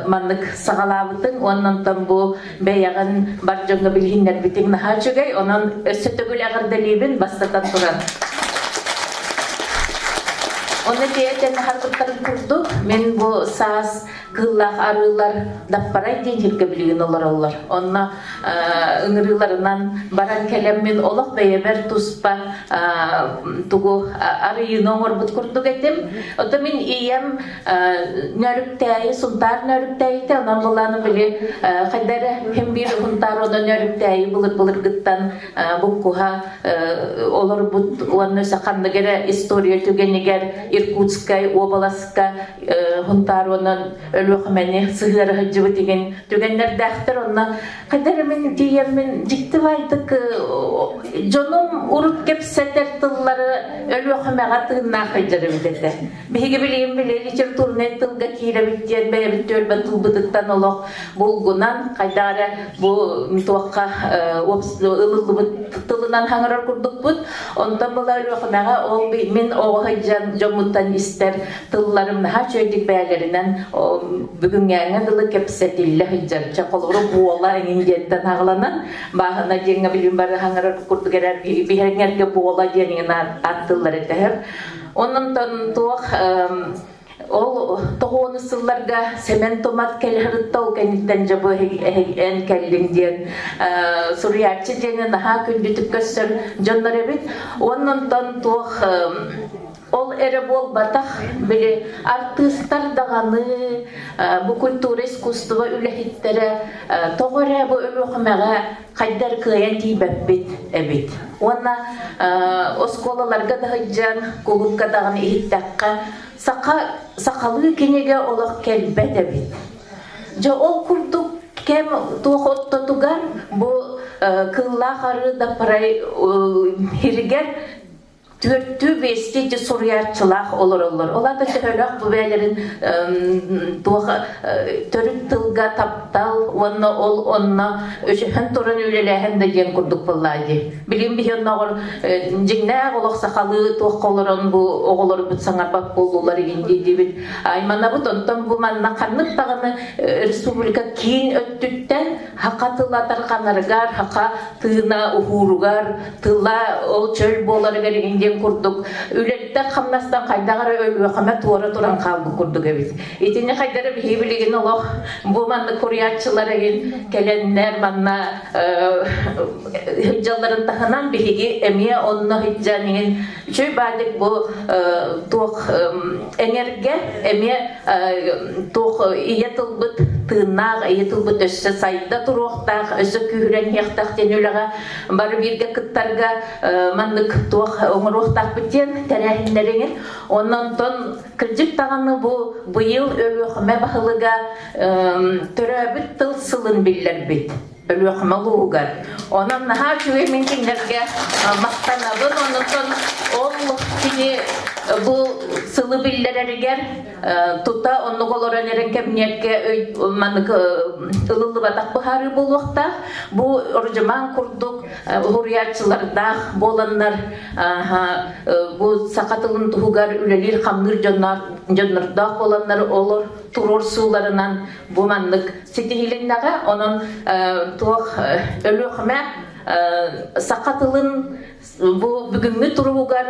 manlık sağalabıtın, ondan tam bu beyağın barjonga bilhinler bitin naha çögey, onun sütügül ağır delibin bastatan turan. Onu diyeten harfıtların kurduk, men bu saz, kıllar, arılar, dapparay diyen hirkebiliğin olur. Onna ıngırılarından baran kelemmin olaq beyeber tuspa tugu arıyı noğurbut kurduk etim. O da men iyem nörükteyi, suntar nörükteyi de ondan bulanı bili kaydere hem bir huntar ona nörükteyi bulur gıttan bukkuha olur but onu sakandı gere istoriya tügeniger Irkutskay, Obalaska, Huntaro'nun ölüğümeni, sığları hıcıbı degen tügenler dağıtır onunla. Kaderemin diyemin ciddi vaydık, canım urut kep seter tılları ölüğüme tığına hıcırım dedi. Bihi bileyim bile, içer turne tılga kire bitiyen, beye bitiyor, batıl bıdıktan oluq bulgunan, kaydara bu mituakka ılılı tılınan hangarar kurduk bud, ondan bula ölüğüme ol min o hıcan mutan ister tıllarım daha çöydük beylerinen bugün yani dılı kepsetille hıcar çakoluru buola engincetten ağlanan bahana jenga bilim barı hangarar kurdu gerer bir hernger buola jenina attılar etehep onun tuak ol tohonu sıllarga sementomat kelharıttau kenitten jabı en kellin diyen suriyatçı jenga daha kündütük göster jonlar ebit onun tuak ol erebol batak bile artistlar dağını bu kültür iskustva ülehittere toğara bu ölüğümeğe kaydar kıyan tibet ebit. Ona oskolalarga da hıccan kulukka dağını ihittakka sakalı kinege olak kelbet ebit. Jo ol kurduk kem tuğut bu kılla harı da paray hirger Törtü besti suriyatçılak olur. Ola da töhölök bu beylerin törük tılga taptal onna öşühen torun ülelehen de yen kurduk vallahi. Bilim bir yönne olur jinne olaq sakalı tuğ koloron bu oğulları bit sangar bak boldular indi dibit. Aymana bu tonton bu manna kanlık tağını Respublika kiin öttütten hakatılatar kanargar haka tığına uhurugar tığla ol çöl boları gerigin kurduk. Ülelikten kamnastan kaydağara ölüyor. Kama tuğra turan kaldı kurduk evet. İtini kaydara bir hibiligin Allah bu manlı koruyatçılara gelenler manna hıccaların tahınan bir higi emiye onunla hıccaninin şöyle badık bu tuğ energe emiye tuğ iyi tılbıt tığınaq iyi tılbıt össe sayda turuqtaq össe kühüren yaqtaq denülaga barı birge kıttarga manlık tuğ onuruqtaq biten terehinlerin ondan ton kırcık tağını bu yıl ölüqme bahılıga töröbüt tılsılın biller bit ölüqme luğgar ondan naha şüve minkinlerge maqtanabın ondan ton ol kini bu sılı billere tuta onu koloran eren kemniyeke manık ılıllı batak baharı buluqta bu orjaman kurduk hurriyatçılarda bolanlar bu sakatılın tuhugar ülelir kamnır jonnarda olanlar olur turur sularından bu manlık sitihilindagi onun tuğ ölüqme sakatılın bu bugünkü turugar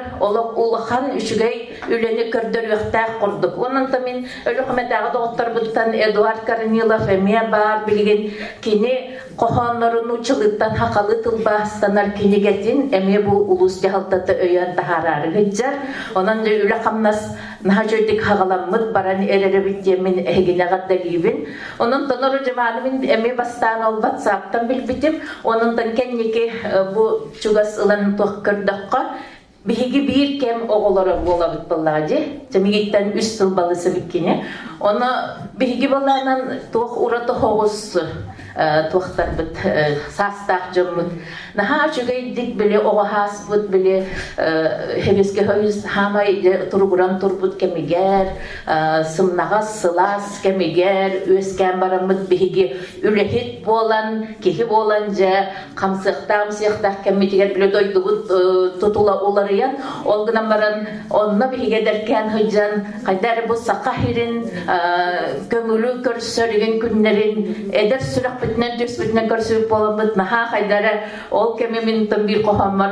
ulaqan üçgey üleni kördörüqtaq kurduk. Onun tamin ölüqmedağı doktor bultan Eduard Karnilov emiye bar bilgin kini qohonların uçılıktan haqalı tılbastanar kini getin emiye bu ulus jahaltata öyen tahararı hıccar. Onun da ülaqamnas nahajödik haqalamıd baran erere bityemin ehgine qaddalibin. Onun tanır cemalimin emiye bastan ol WhatsApp'tan bilbitim. Onun tan kenniki bu çugas ılan tohkırdakka bihigi bir kem oğulları bolabıt balladı. Cemiyitten üst yıl balısı bitkini. Ona bihigi ballanan toh uratı hoğuz tohtar bit sastaq jomut. Naha çügeydik bile oğahas bit bile heveske hoyuz hamay turuguran turbut kemiger sımnagas sılas kemiger üsken baramıt bihigi ülehit bolan kihi bolanca kamsıqtam siyaqtaq kemitiger bile doydu bit tutula olarıyan olgınan baran onna bihige derken hıcan kaydar bu sakahirin kömülü körsörgen günlerin eder sürak bitnen düz bitnen körsörük bolamıt naha kaydara ol kemimin tambir qohamar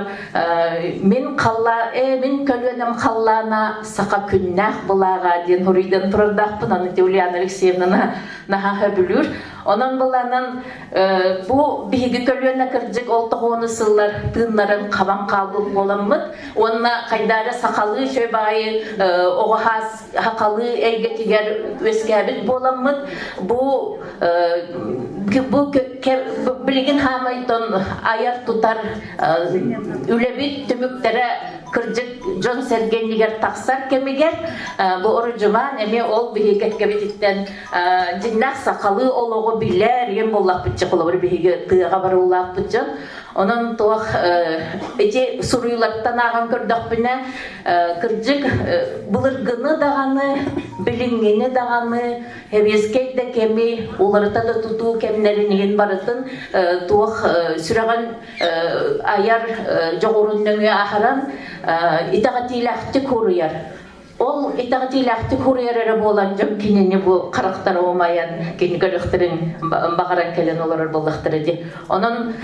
min qalla min kölvenem qallana saka künnah bulaga diyen huriden turardaqpın onu Tevliyan Alekseyevna naha höbülür. Onun bulanan bu bihigi kölvene kırcık oltaq onu sıllar tığınların qaban qalbı bolamıt. Onna kaydara sakalı şöbayı oğahas haqalı eygetiger öskabit bolamıt. Bu bilgin hamayton ayar tutar ülebit tümüktere kırcık John Sergenliger taksar kemiger bu orucuman emi ol bihiget gebititten cinnak sakalı oloğu biller yem bollaq bitçik olabır bihiget tığağa barullaq bitçik onun tuğ eti suruyulattan ağam kördaq bine kırcık bulurgını dağanı bilingini dağanı heveskek de kemi ularıta da tutu kemlerini baratın tuğ sürağın ayar joğurun nöngü aharan itaqatilaxti kuruyar. Ol itaqatilaxti kuruyarara bolanca kinini bu qaraktara olmayan kini görüktürün baqaran kelen olar bollaqtırı di. Onun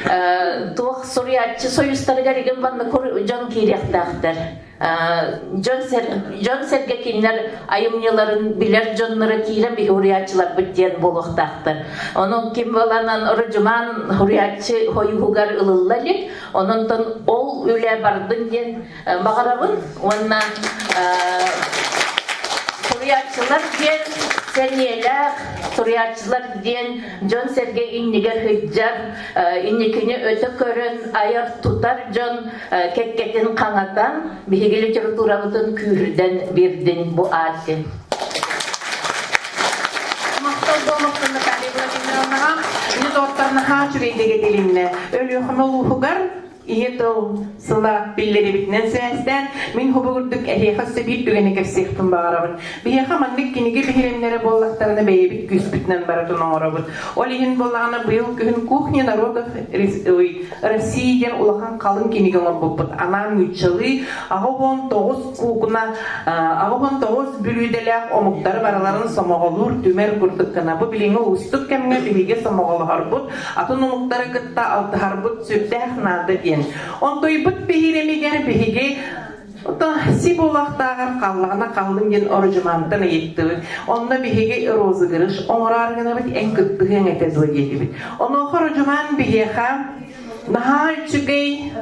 tuğ suriyatçı soyustları garigen banna John Kiriaqtaqtar. John Sergekinler ayımnyaların biler John'lara kiren bir huriyatçılar bityen boluqtaqtar. Onun kim olanan orucuman huriyatçı hoyuhugar ılıllalik. Onun ton ol üle bardın diyen baqarabın. Onna huriyatçılar diyen seniyeler Suriyatçılar diyen John Sergey inniger hıccar innikini öte körün ayar tutar John kekketin kanatan bihigi literaturalıtın kühürden birdin bu aati. Maqtal dolmaqtında talibına dinleyenlere ini doktorna ha çüreyde gedilinne ölüyor uluhugar İyetol sıla billeri bitinen süreçten min huburduk ehiyakası bir düğeni kefsiyektin bağırabın. Biyaka mannik kinigi bihiremlere bollaklarını beyebit güz bitinen baratın oğrabın. Olihin bollağına bıyıl kühün kuhnya narodov Россиян улахан kalın kinigi olabıbıt. Anam mütçalı ağabon toğuz kukuna ağabon toğuz bülüdelek omukları baraların somoğulur tümer kurduk kına. Bu bilini ustuk kemine biligi somoğulu harbut. Atın omukları gıtta altı harbut sürdek nadı diyen. Ontoy bıt bihiremiger bihigi si bolaqtağar qallağına qaldın gen orucumantan yetti. Onda bihigi rozu gırış. Onrargına bit en kıttığın ete duy yedi. Onu orucuman bihiqa naha çügey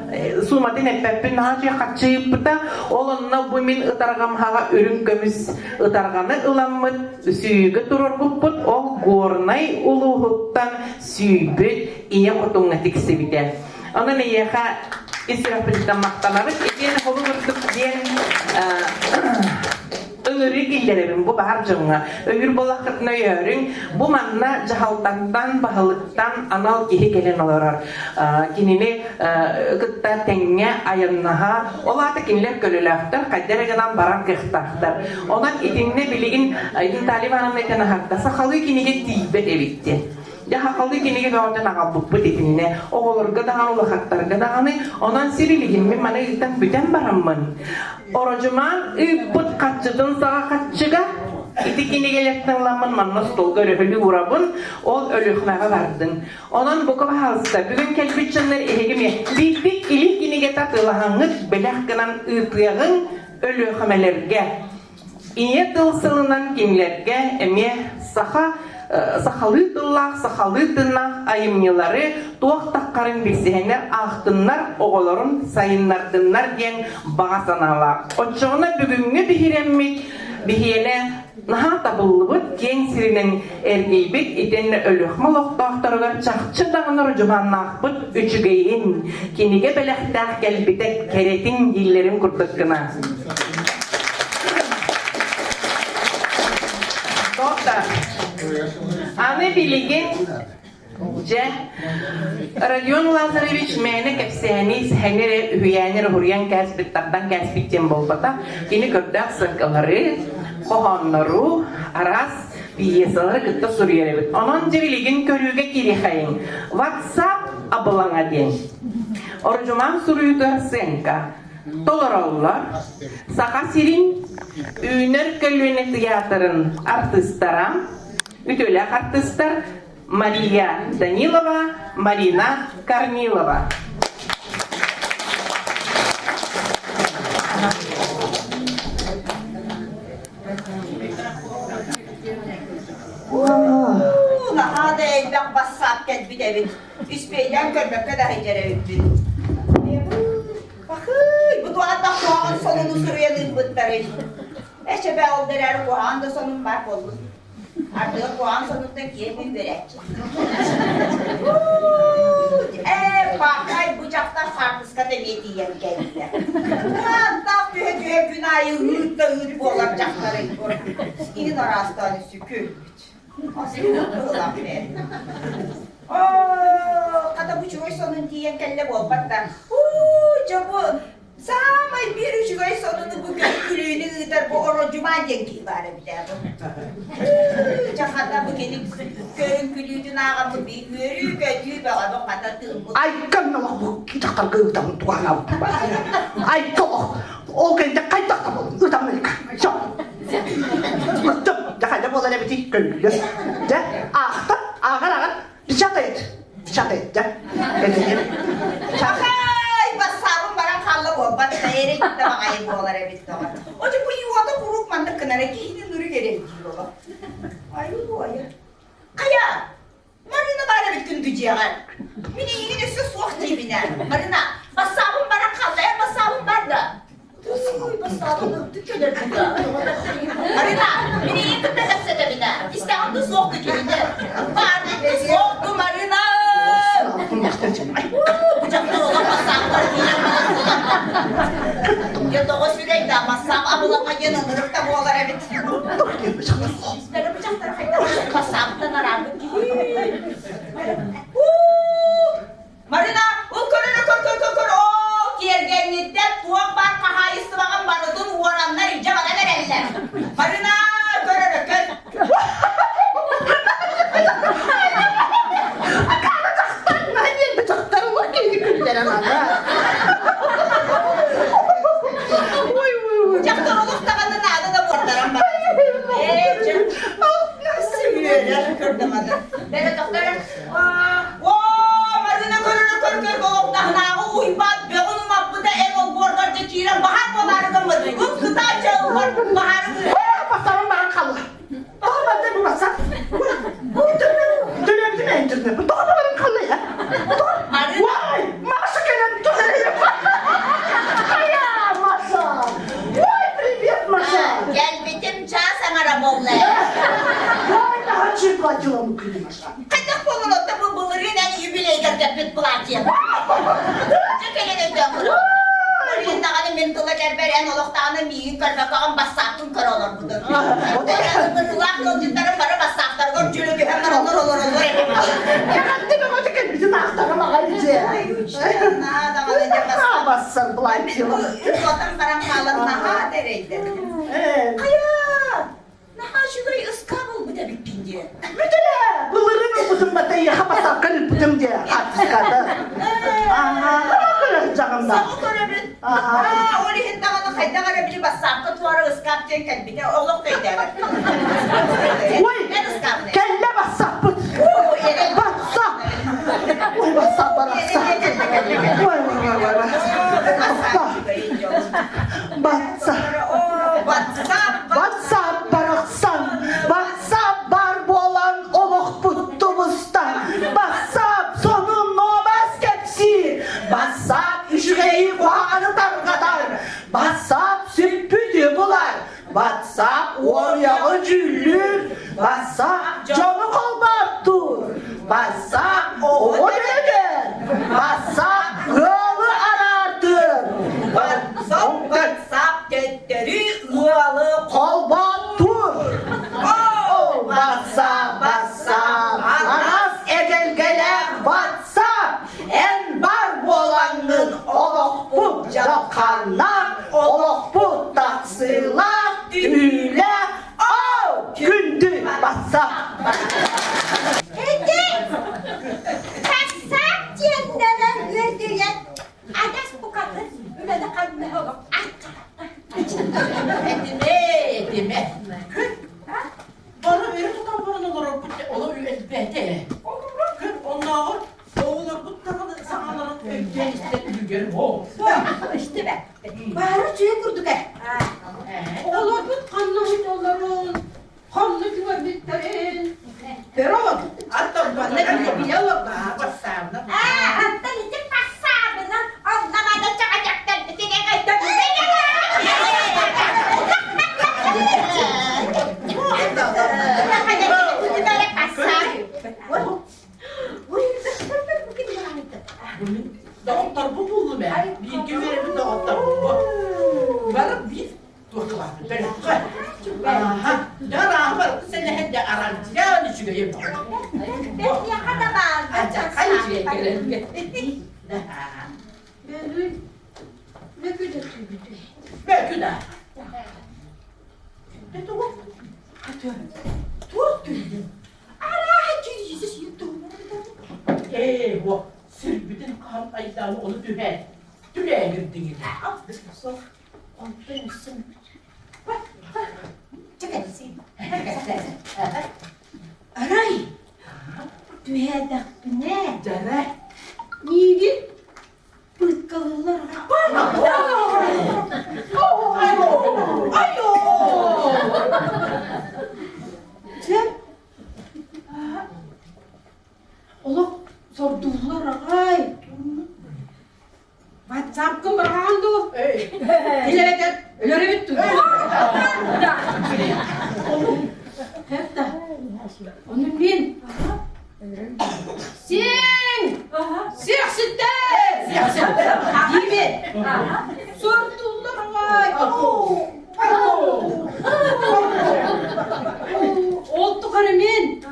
sumatin epepi naha çügey kaçıyıp da olunna bu min ıtargam haga ürün kömüs ıtarganı ılamıt süyüge durur buput ol gornay uluhuttan süybüt iya kutunga tiksibiten. Ona ne yaha İsrafil'den maktalarız. İkiyen holu vurduk diyen öğürü gillerim bu harcımına. Öğür bolakıtına yörün. Bu manna cahaltaktan, bahalıktan anal kihi gelen olarak. Kinini gıtta tenge ayınnaha. Ola da kinler kölülöktür. Kaydere gelen barak gıhtaktır. Ona itinne biligin talibanın etene haktasa halı kinige tibet evitti. Ya hakalı kinige gördün ağa bu dediğine oğulur gıdağın ulakaklar gıdağını ondan siriligin mi bana ilten büten baramın. Orucuman ıpıt kaçıdın sağa kaçıga iti kinige yaktanlamın manna stol görühülü uğrabın ol ölühmeğe vardın. Ondan bu kaba halsta bugün kelbitçinler ehegimi bik ilik kinige tatılahangıt belakkanan ıpıyağın ölühmelerge. İye tılsılından kinlerge emiye saha sahalıdıllah ayımyıları tuğak takkarın bilsehenler ahtınlar oğulların sayınlardınlar diyen bağa sanalar. Oçağına bugünkü bihiremmik bihiyene naha tabıllıbıt gen sirinin ergeybit itenle ölühme loqtağtarıga çakçı dağınır cumanlaqbıt üçügeyin kinige belektağı gelbitek keretin yillerin kurdıkkına. Doktor. Ane biligin je Radion Lazarevich mene kepsenis henere hüyanere huryan kasbit tabdan kasbit jembolbata kini kördak sangkaları kohanları aras piyesaları gıtta suriyelebit. Onun je biligin körüge kiri hayın. WhatsApp abılanga diyen. Orucuman suruyudur senka. Tolarallar, sakasirin üner kölüne tiyatrın artistlara, ütülek artistler Maria Danilova, Marina Karnilova. Naha da elbak bassap gel bir devin. Üspeyden görmek kadar hicerevit bir. Bakıy, bu duadan kuağın sonunu sürüyenin bıtları. Eşe be oldular, kuağın da sonun var oldu. Artık kuağın sonunda kiyemin verek. Bakay bucaktan sarkıska demedi yer geldiler. Hatta tühe günahı hırtta bu olacakları. İnin arasında sükür. Aslında hırlam ver. Kada bu çuğay sonun diyen kelle bol batta. Cobu samay bir çuğay sonunu bu gülüğünü ıtar bu orucuman dengi var bir de bu. Çakada bu gelip körün gülüğünü ağamı bir görü götüğü be adam kata tığımı. Ay kanala bu kita kalgı tam tuana. Ay to. O kente kayta tam utam ne. Çok. Mutlu. Daha da bola biti gülü. De ahta agar dikkat et. Dikkat et de. Ay basarım barang kalla bobat sayere gitti makayı boğalar ebitti var. Oca bu yuvada kuruk mandık kınara ki hini nuru gerek diyor. Ay bu ay. Kaya. Marina bana bitkin dücüğe. Mini yine su soğuk dibine. Marina basarım barang kalla ya basarım barda. Basarım tüküler kıda. Marina mini yine kıta kapsa dibine. İşte andı soğuk dibine. Barda soğuk Marina. Bucaklar olan masaklar ya da o süreyde masam abulama yanılırıp da boğalar evet. İşleri bucaklar hayda masamdan arardı. Marina, o korona kor anladım. Ben doktorum. Marina kör boğuklarına uybat ve onun makbıda en ol bordarda kiren bahar boğları gamadı. Bu kıta çağı var bahar. Basarım bana kalır. Doğru ben de basar. Bu dönemdi ne indirdi? Bu doğru benim kalır ya. Vay! Maşa gelen dönem. Hayya Maşa. Vay привет Maşa. Gel bitim çağ sana rabolle. Vay daha çift acılamı kıyım Maşa. Kaçak pololotta bu buluruyla юбилейga тепет платье. Çekelene dökürüm. Orayında hani mentula gerberen oluqtağını miyin körfekağın bassaqın kör olur budur. Orada ulaq yolcukları para bassaqlar gör cülügü hemen olur. Yakan demek o teken bizim aktarım ağayıcı. Bassan bulaycı. Vatan param kalın naha dereydi. Aya! Naha şurayı ıskabıl bu da bittince. Müdüle! Bılırın okudum da yaka basar kalıptım diye. Artıskadı. Aha, kırık canımda. Sağ görevin. Aa, oraya hindağını kayda garabili bassaqı tuvarı ıskab cenken bir de oğluk kayda. Uy! Ben ıskabını. Kelle bassak bu. Bassak. Uy bassak baraksak. Vay vay vay vay. Bassak. Bassak baraksan. Bassak barbu olan oluk puttumuzda. Bassak sonun nobas kepsi. Bassak üşügeyi kuağını targadar. Bassak süppüdü bular. Bassak oraya cüllür. Bassak canı kolbattır. Bassak o deder. Bassak hılı arardır. Bassaq detteri ıalı Kolbattır. Bassak. Anas edelgeler bassak. En bar bolanın oluk bu cakanlar. Oluk bu taksılar. Üle o gündü bassak. Bassaq cendelen öldüren adas bu kadın. Öyle de kadın olur. Etime. Bana verir tutan paranı olur elbette. Onlar olur bu tarafa sağların ödeyeni istediğini görüp o. İşte be. Bağırı tüyü kurduk he. Oğlum bu kanlı doların. Kanlı güvenliklerin. Beron. Hatta bana bile yok da bassağımda. Hatta gidip bassağını anlamada çıkacaklar. Bir de kaçtım. Doktor bu buldu ben. Bir güveri doktor bu. Varıp bir doktor. Böyle aha. Ya rahmet seni hep de arar. Ya ne çıkıyor? Ben yakada bağırdım. Acak kalıcıya gelelim. Ne güzel tüydü. Belki de. Ne doğru? Tut tüydü. Ara tüydü. O sürgüden kan aydan onu dühe. Dühe girdin. Aray. Düğede ne? Dere. Niye? Bıtkalılar. Ayo. Sen? Oğlum sordular ay. WhatsApp kembarandu. Dilek öyle bitti. Hep de. Onun bin. Sen. Siyasette. Gibi. Sordular ay. Oldu karımın.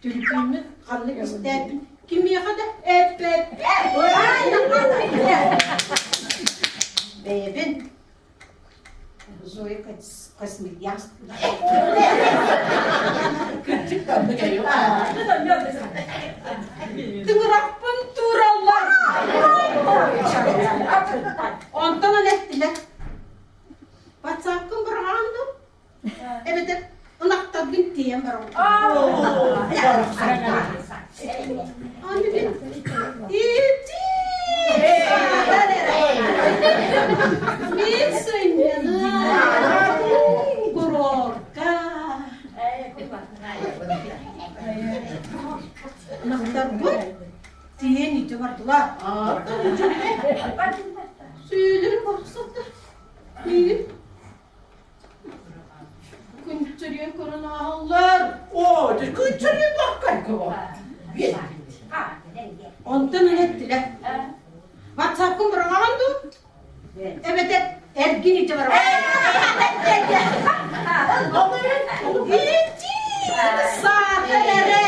Türkümün kanlı istedin. Kim yakadı? Hep. Bebin. Zoe kaç milyar. Tıngırakpın turallar. Ondan ne ettiler? WhatsApp'ın bir andı. Evet, ınakta gün diye diyen var. Diyen iyice vardılar. Söylerim baksana. İyi. Kunçurien korona ağlar. Oo, kıçırıyor bak kaykı var. Bir. Ondan ettiler. WhatsApp'ım bırakandı. Evet, Ergin iyice var. İyice. Saatelere.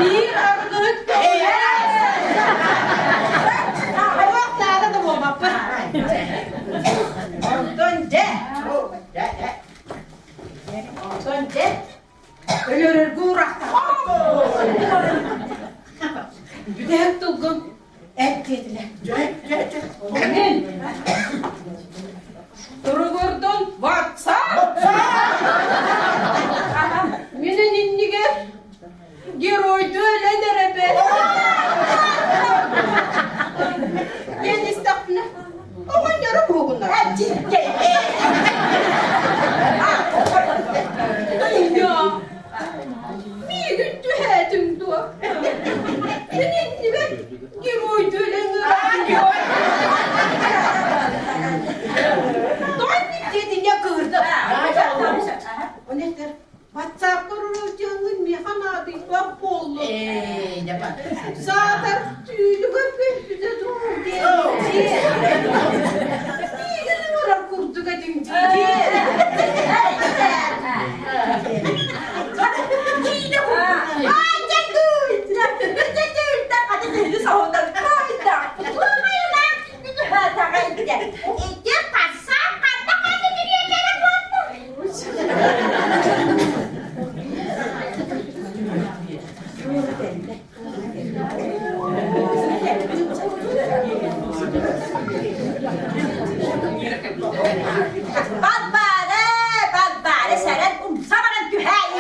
Bir argılık. O vaktlerde de bu bapı. Ondan de. Ondan de. Ölür gurakta. Bir de hep dolgun. Et dediler. Amin. Durugurdun WhatsApp. Minin innige. Giroydu ölenlere be. Yen istafne. Aman yarım hoğunlar. Ya. Bir gün tühedim du. Minin innige. Giroydu ölenlere. Doğan dedin ya kıvırdı. O nedir? WhatsApp kurulacağının mihanadı isbap oldu. Ne bak. Zaten tüylü köpek bize doğru diye. Bir numara kurduk edin diye. Badbare seren umsamadan tüheyi.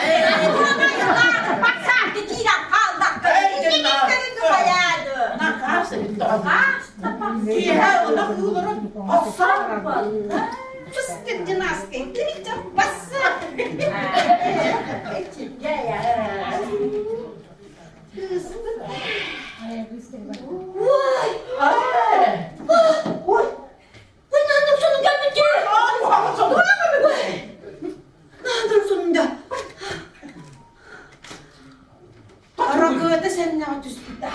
Baksan getiren kaldak. İki göründü hayaldi. Fıstık cınasken kirikçe bassa. Vay. Vay nandım sonunda gelmedi. Nandım sonunda. Aragıda sen ne atıyorsun da?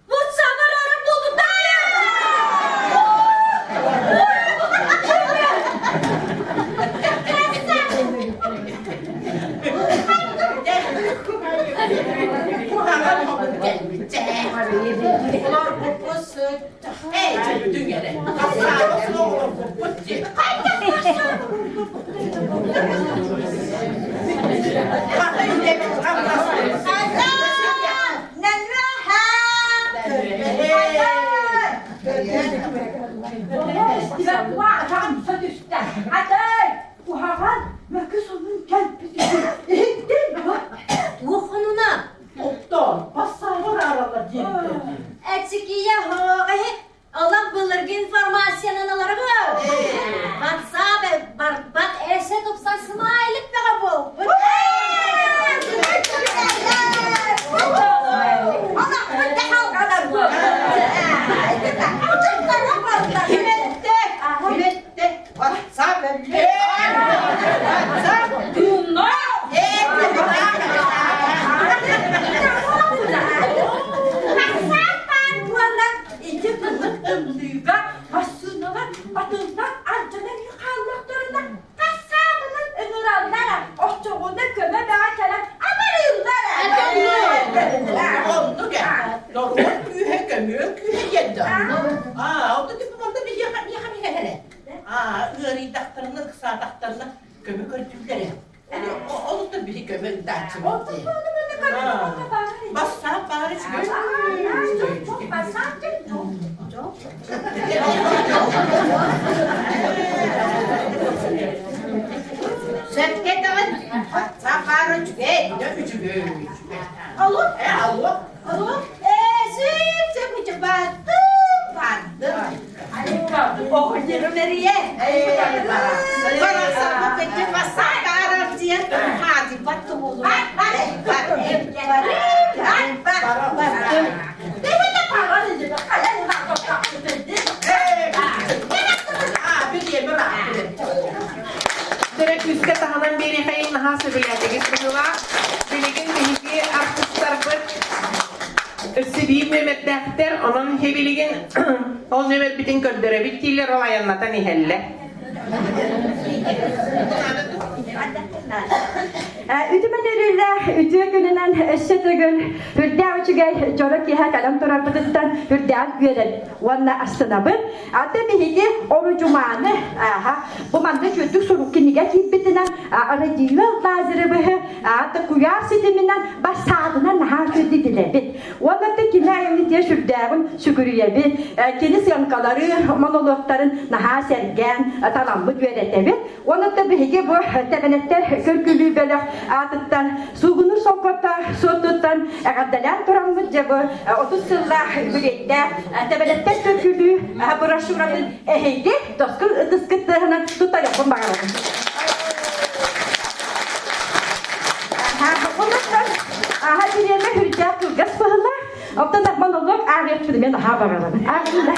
WhatsApp ararım buldum da. Ular kokusu. Allah bilirgi informasyonu alara bu. WhatsApp bak ese topsan smaylık da bu. Allah bu da kadar bu. Kimette WhatsApp Sen Safarı çüge, ne küçüge. Alo, alo. Alo. Sen küçük battım. Oh, yürü nereye? Bana sana peki masakar diye hadi battım oğlum. Direkt üstte tahanan beri hayın nahası bilecek. İsminiwa biligin bilgi artistlar bir Sibim Mehmet Defter, onun hebiligin o Mehmet bitin kördere bittiler olayanlatan ihelle. Ütümen örüller, ütüye gününden eşetegül, hürdağ uçugay, çorak yeha kalam torabıdıktan hürdağ üyelen, vanna astınabı. Adı bihigi orucumanı, bu manda çözdük soruk kinige kibbitinden, aracıyla lazırı bıhı, adı kuyar sidiminden basadına naha çözdü dilebi. Vanna da kime ayımlı diye hürdağın şükürüyebi, kini syankaları, monologların naha sergen, talamı üyeretebi. Vanna da bihigi bu temenetler körgülü böyle atıttan suğunur sokota sotuttan agadalan turamı cebı 30 yılda birlikte tebeletler körgülü buraşuratın eheydi doskul dıskıttığına tutar yapın bakalım. Bir yerine hürcek kılgaz fahılar optan monolog ağrıyıp ben daha bakalım. Ağrıyla.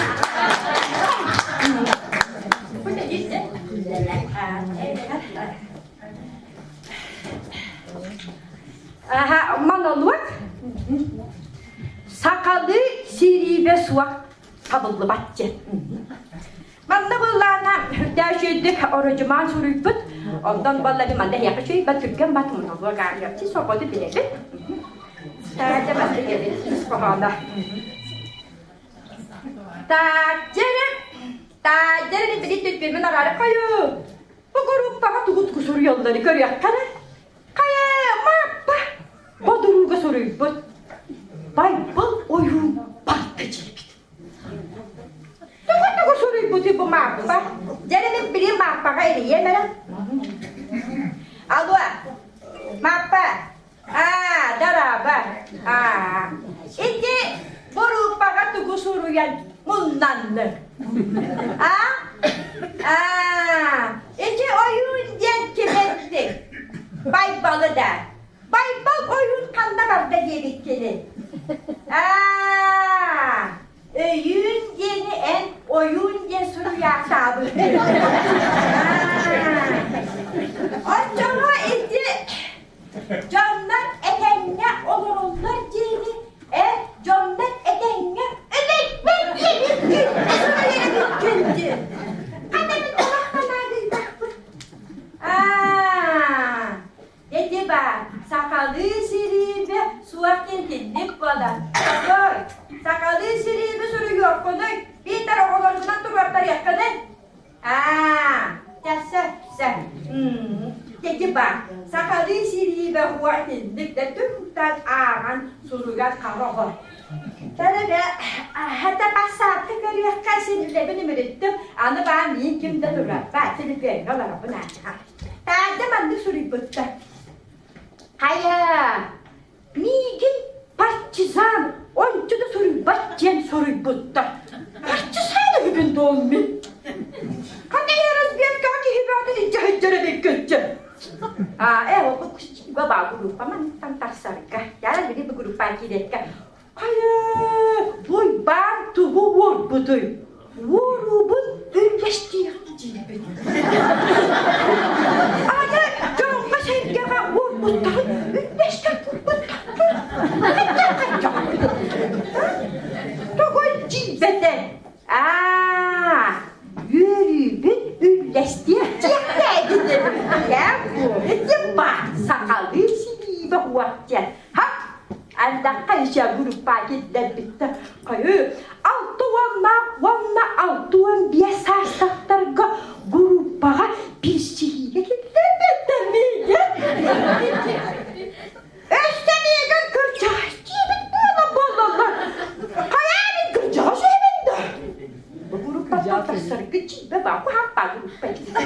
Bu ne işte? Monolog sakalı siri ve suak kabıllı batçı. Manda bullana hürdâşöydük orucuman suruyput. Ondan vallahi manda yakışıyor. Ben Türk'üm bat monolog ağrıyapçı. Sokodu bilelim. Tâde batı gelin. İspahada. Tâcerem biri Türk'ümün ararı kayu. Bu grup bana tuğut kusur yolları görüyor. Kaya mappa. Boduruga soruyu bu. Baybal oyun partacılık. Tuğut soruyu bu tipu mappa. Canım biri mappa kaydı yemeden. Alo. Mappa. Daraba. İki boru baka tuğut soruyan mundanlı. İki oyun yetkimetti. Baybalı da. Baybal oyun kanda var da gerekli. Oyun yeni en oyun yesuru yaşabı. Acaba eti canlar edenle olur onlar yeni. Canlar edenle ölekmek yeni gün. Öyle bir gündü. Annemin kulaklarına bakın. Dedi bak, sakalı siri ve suakken tindik bana. Sakalı siri ve suru yok konu. Bir taraf olursundan turbatlar yakını. Sen. Dedi bak, sakalı siri ve suakken tindik de tümden ağan surugat karoğu. Tabii hatta pasatı görüyor kaçınca benim ürettim. Anı ben miyim kimde durar. Ben seni bir yolara bunu açar. Ben de suru bıttı. Hayır. Migin partizan. Onca da soruyu batacağım soruyu butta. Partizan gibi dolmuş. Kanka yarız bir kaki hibadın ince hıccara bir kötü. Bu küçük baba grup ama tam tarsarıka. Yarın bir grup pakideka. Hayır. Boy ben tuğu vur budur. Vurubun ünleştiği gibi. Çok başarılı gelen vur budur. Ünleştiği Togoy cilvete. Yürübün ünleştiği cilvete. Ya bu. Hadi bak. Sakalı sili ve huakçen. Anda kaysya grup paketler bitti. Kayı. Altuan biasa saktarga grupa bir sihirle gitler miydi? Östemiye'den kıracağız. Kimin bana. Hayalin kıracağız evinde. Bu grupa saktarga gıcı ve bak bu hatta grupa gitler.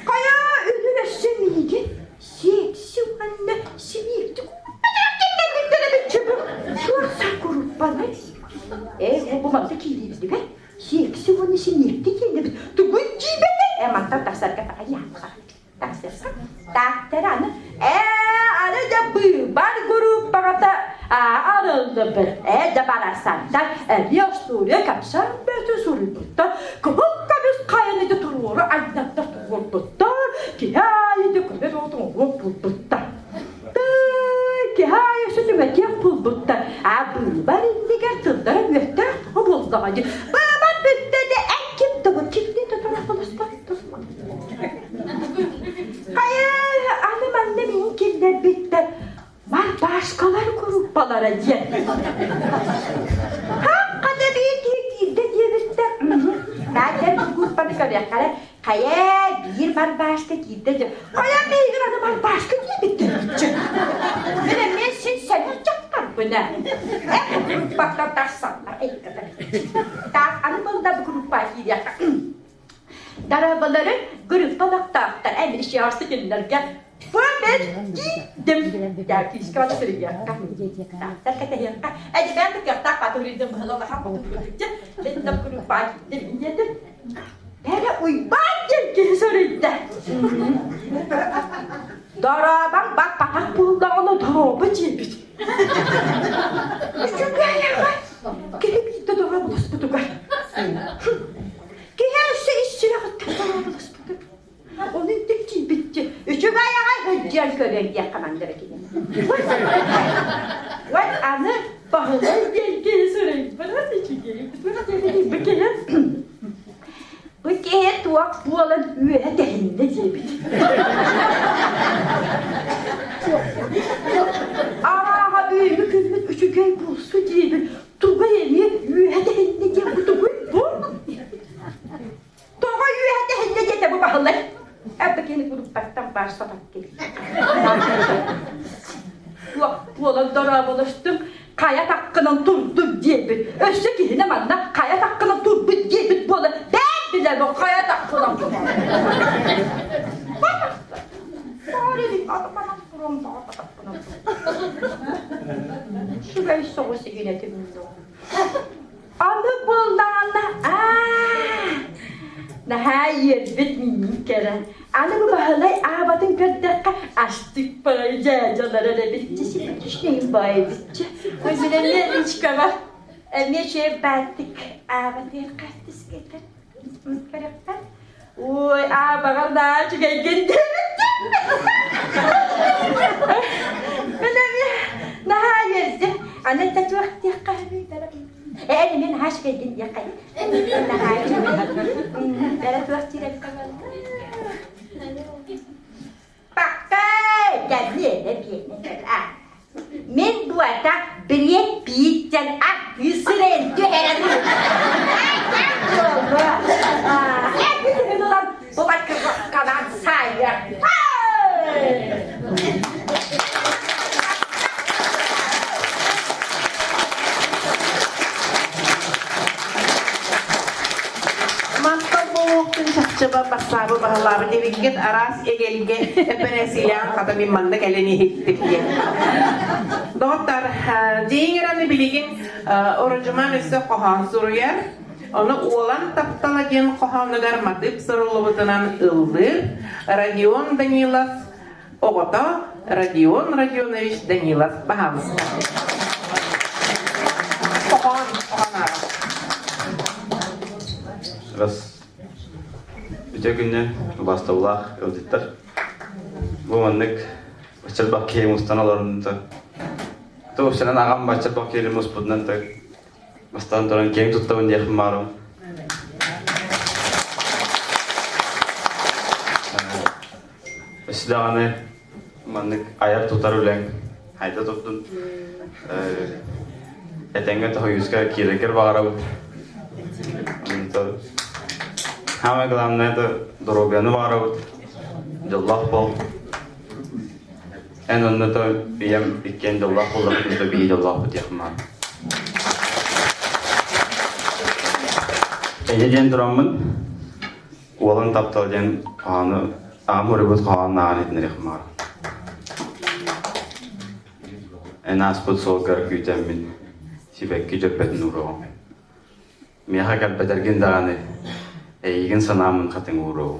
Kaya ünlü Taktır anı. Anı da bu. Bana grup bakata arıldı bir. Da bana sandan. Yok soruya kapsan. Bütün soruyu tutar. Kabuk kabus kayanı da tururu. Aynak da tururu tutar. Ki haydi kadar oturur tutar. Ki haydi sütü mekiye pul tutar. Bu bana indigar tıldır. Mühter. O buldu hadi. Bana bitti de kim tutar. Kim tutar. Hayır, annemin kimden bitti. Var başkaları gruplara diye. Hakikaten iyi de diye bitti. Ben bu grupları görüyorum. Hayır, bir var başka diye de. Hayır, bir var başka diye bitti. Benim nesin sen yapacaklar buna. Bu gruplar dersanlar. Annemin de bu gruplar diye. Darabaları gruptan aktarlar. Emir işi arası gelirken ben gittim. Ya kiskala sürüyor. Tak kata yakka. Ben de yakta paturidim bana da hap tutulunca. Ben de grupa gittim dedim. Böyle uyban ki sürüldü. Daraban bak patak bulduğunu tarabı cebit. Şu böyle var. Gelip gitti darabı tutup var. Gelse işçiler tarabı tutup. Onun tek bitti. Üçü bayağı hıccar kören diye kamandıra gidelim. Vay anı bağlı geldi süreyim. Bana da çekeyim. Bana da geleyim. Bakayım. Bu kere tuak bu olan üye değinde cebit. Aha büyümü kızımız üçü göy bulsu cebit. Tuğba yemiye üye değinde cebit. Bu tuğba bu. Tuğba üye değinde cebit bu bağlı. Bakayım gruptan başlamak gerekiyor. Bu olan darabalaştım. Kaya takkının turdu cebit. Öşteki yine bana kaya takkının turdu cebit bu olan. Ben bile bu kaya takkının turdu. Bari adamın turunda takkının turdu. Şurayı soğusu yönetiminde. Anı bulduğunda. Hayır, bitmiyor kere. Anne bu bahalay abatın kördeka açtık parayı cacalara da bitti. Şimdi düşüneyim bayi bitti. O bilenler hiç kava. Bir şey battık. Abatın kastis getir. Karakter. Oy, bakalım daha çok ilgin bitti. Ben hayır. Anne de çok kahve tarafım. Elimin haş gelin yakayım. Berat waktu dari kamar. Pakai jadi men buat beri pijan Yusren tu heran. Itu lah buat kawan saya. Çaba pasabı bağlar deviket aras egelge epenesiyan kata bir manda geleni hitti diye. Doktor dingeranı biligin orucuman üstü kohan soruyor. Onu olan taptalagen kohan garmatıp sorulubutanan ıldır. Radion Danilov Ogota, Radion Radionovich Danilov bahamız. Kohan aras. Раз. Үтө күнне бастаулах ылдыттар. Бу мандык бачар бакке мустаналарында. То сенен агам бачар бакке муспуднан та бастан торан кең туттабын дияхым марым. Эсдаганы мандык аяр тутар үләң хайда туттун. Этенге та юзга кирекер багарабыт. Самое главное это дорога на варут, Аллах бол. En da biyem ikken Allah olur da bir Allah bu diyemem. Ejeden duramın olan taptalden anı amur bu kan nanet nerehmar. En asput solgar gütemin sibek gücepet nuro. Miha kal betergin dağını Eğin sanamın katın uğru.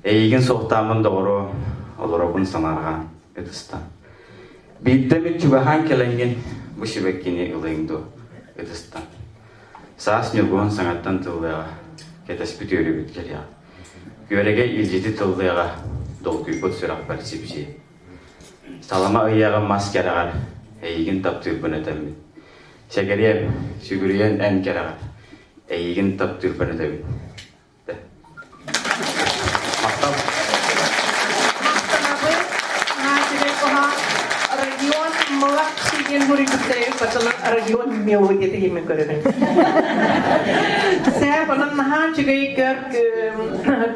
Eygin soğuktamın doğru olurabın sanarga edistan. Biddemi tübahan kelengin bu şibekkini ılıyımdı edistan. Saas nyogun sanattan tıllığa ketes bütüyorü bitker ya. Görege ilciti tıllığa dolguybut sürak persipsi. Salama ıyağa maskeragar eygin taptırpın etemin. Şekeriyem şükürüyen en keragar eygin taptırpın etemin. Maktab. Region Malak Sigin Hurikutay Patalan Region Mewut itu yang mengkorekan. Saya pernah nahan juga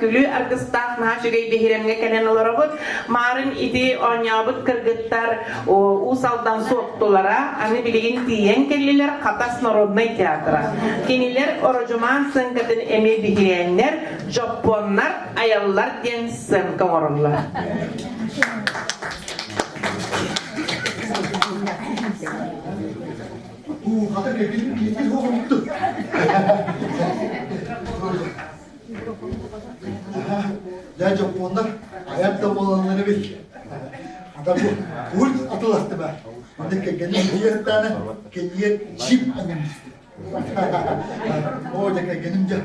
kulu artistak nahan juga dihiremnya kalian olorabut marin ide onyabut kergetar usaldan soktulara ani bilgin tiyen keliler katas narodnay teatra. Kiniler orojuman sengkatin emi dihirenler Japonlar ayallar diyen sen kamorlar. Hatta bir olmuştu. Ya Japonlar hayatta olanları bil. Hatta bu kurt atılastı be. Hatta kendine tane kendine çip anlamış. O da kendince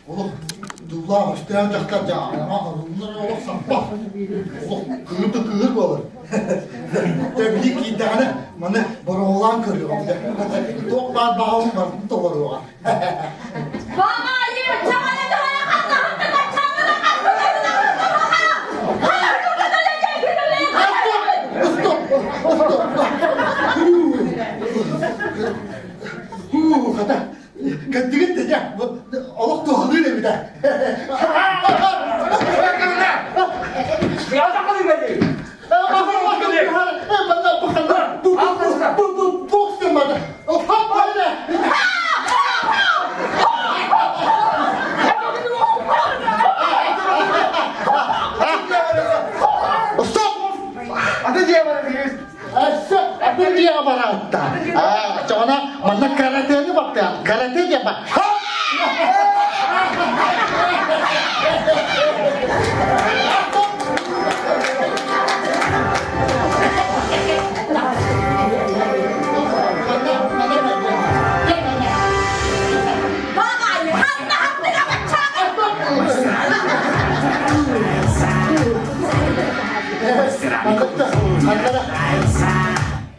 oğlum duvla üstüne çakacak ama bunlar oğlum sampah. Oğlum kığır olur. Tabii ki tane bana baroğlan kırıyor. Toplar bağım var, toplar var. Bana yine çamana çamana kaldı. Kata, ganti ya. Allah tuhalıyla bir de. Dia barata. Cuma mana karate ni bakta. Karate dia apa?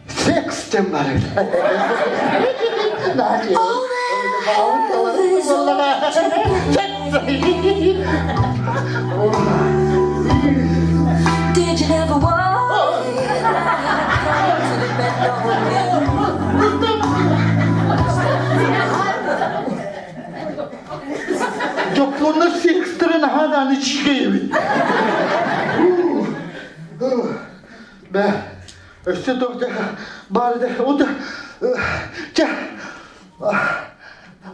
Seks cembaran. Nah, Did you never walk? Japonlar sekstren hadan çıkıyor. Ben işte doktor bari o da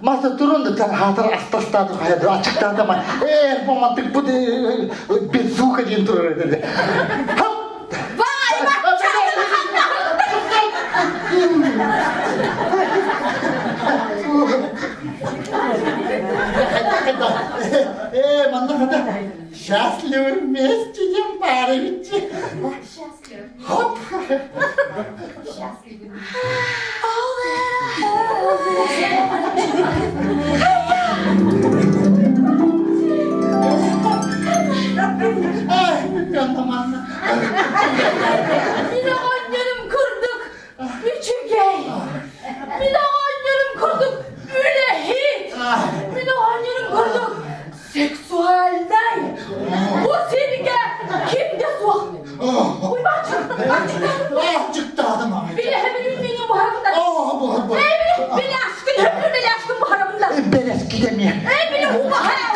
masa turun da tan hatar astastada hayat açıkta da ama romantik bu bir suka jintur dedi. Vay bak Manna hada şanslı mescidin bari bitti. Hop. Bir de annem kurduk. Üçügey. Bir de annem kurduk. Ülehit. Bir de annem kurduk. Seksualday. Bu sevgi kimde soğuk? Uymak çıktı. Çıktı adam abi. Bile hemen ünlüğünü bu haramında. Bu. Bile aşkın bu haramında. Ben eskidemiyorum. Bile umahaya.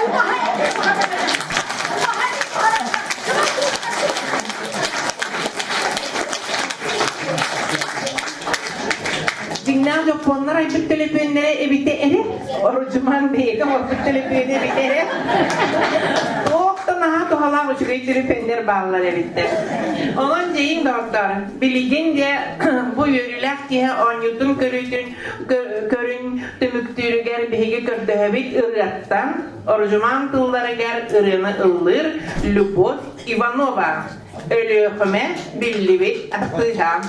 Dinler Japonlar ay bir telefonlara evite eri. Orucuman değil ama bir telefonu evite eri. Doğukta naha hala uçuk içeri fender bağlar evitte. Onun deyin doktor, bilgin de bu yürülek diye anyutun körün tümüktürü ger behigi kördöhebit ırrattan, orjuman tılları ger ırını ılır, Lubov Ivanova. Ölüyöküme billivit attıcan.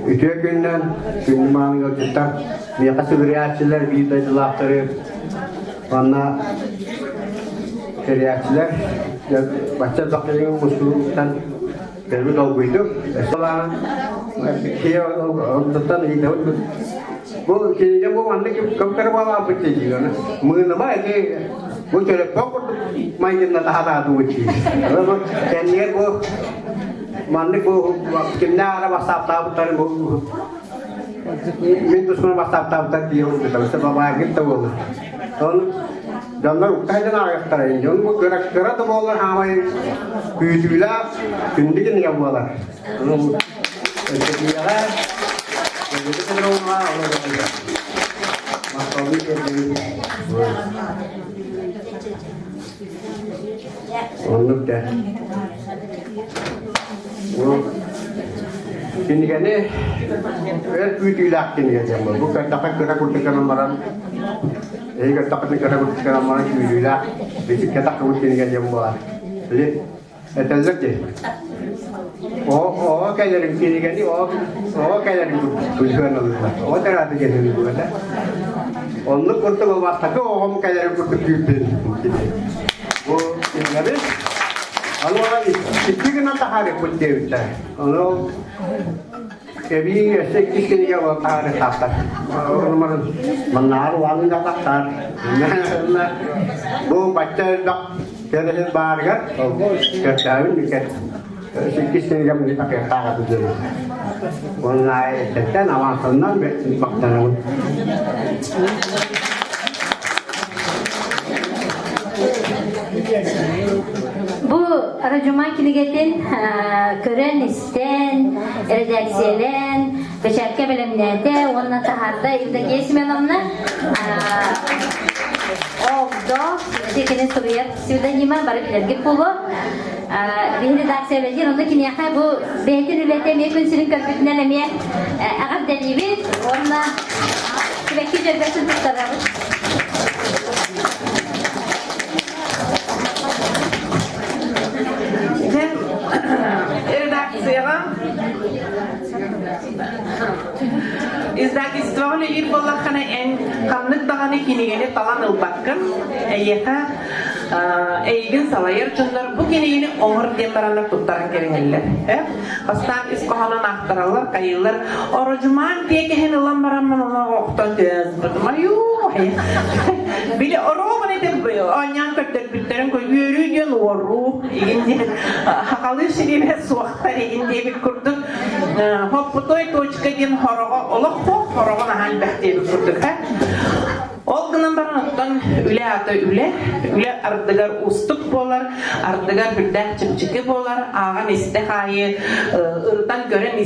Ütüye günden günlümanı gördükten miyakası riyatçılar bir de dilakları bana riyatçılar başta doktorun musuluktan bir dolguydu. Sonra ki ondan iyi de bu ki bu anda ki kapkar bala bıçacı gana. Mığına bak ki bu çöre pokut mayınla daha da duçi. Ama kendine bu mandik bu kimde ara WhatsApp tabutan bu mintus mana WhatsApp tabutan dia untuk sebab agak tahu. Kalau jangan ukaidan agak terai. Jangan bu gerak-gerak tu bola hamai kuitula pindikin ya bola. Kalau dia jadi kita rumah orang orang. Masawi ini. Untuk dah. Kini kan ni, kuitula kini aja. Bukan dapat gerak untuk amaran. Ini dapat gerak untuk amaran kuitula. Bisi kita kau kini aja bola. Jadi, itu saja. O gelirim kini geli o gelirim kulüben olurlar. O tarafı gelirim böyle. Onu kurtuk olmazsa ki oğum gelirim kurtuk büyütün. Bu günleri Allah iki gün taharı kulübü. Onu kebi sekiz kini gel o taharı taptar. Onu menar wangi taptar. Bu baca dak kerja bargar. Kerja ini kan. Sikis ini yang dipakai tangan itu. Mulai sekian awal tahun bakal. Bu Rajuman Kiliget'in kören isten, redaksiyelen, beşerke bölümlerde, onun taharda evdeki ismen onunla oldu. Tekinin soruya pseudonima barıklargi pulu. Bir redaksiyeleci, onda ki niyaka bu behetin ületemeye künsünün körpütünden emeye ağab delibi, onunla sürekli cörbesini tutararız. İzdakistvalı ir bollakana en kanlık dağını kinigeni talan ılbakkın. Eyyeka eygin salayır çünler bu kinigeni oğur dembaranlar tuttaran gelinirler. Bastan iskohanın aktararlar, kayırlar. Orucuman diye kehen ılan baranman ona oğuktan tezbirdim. Ayuu! Bile oruğun edip onyan kötler bitlerin koy yürüyen oruğu. Hakalı şirine suaktar egin diye bir kurduk. Hopputoy toçka gen horoğa olaq horoğun ahal behtiye bir kurduk. Olgunun baranattan üle ata üle ardıgar ustuk bolar, ardıgar birden çıpçıkı bolar, ağan istihayı, ırdan gören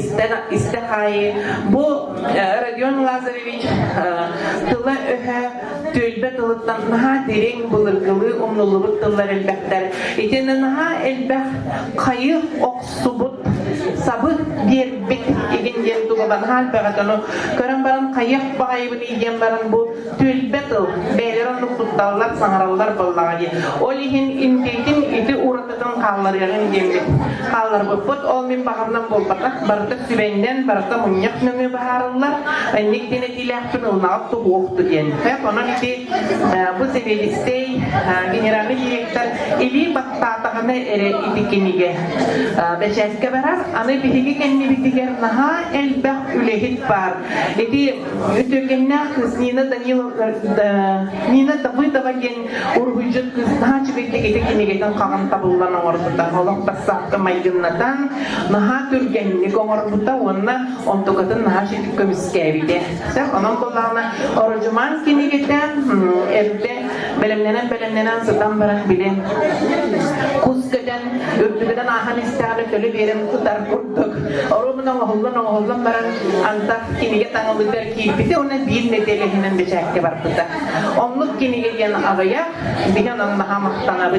istihayı. Bu Rodion Lazareviç tıla öhe, tülbe tılıttan naha derin bulurgılı, umnulubut tıllar elbekler. İtinin naha elbek kayı oksubut, sabı bir bit egin yen tuğaban hal begatonu. Körün baran kayık bağayıbını igen baran bu tülbe tıl, beylerin nukuttallar, sanarallar bollağı. Olihin inteytin iti uğratıdan kallar yarın gemlik. Kallar bu put olmin bağımdan bolbatak, barıta sübenden, barıta munyak nömü baharıllar. Enlik dine dilektin ılnağıp tuğu oğtu diyen. Onun iti bu sebebilistey, generalni direktör, ili battatağını ere iti kinige. Beşeske barar, anı bihigi kenni bitiger naha elbek ülehit var. Iti ütökenna kız Nina tabuy tabagen urhujut kız naha çibetlik iti kinigeten kagan tabullanan orbuta. Olak tasakkı maygınnatan naha türgenlik orbuta onna ontukatın naha şidik kömüskevide. Onun kulağına orucuman kinigeten evde belemlenen sıdan barak bile kuskeden öptügeden ahan istihane tölü verim tutar kurduk. Orumuna oğullan baran antak kinige tanılıklar kirpiti ona bir nedelehinen beşekke var tutar. Onluk kinige diyen ağaya bir yanın naha mahtanabı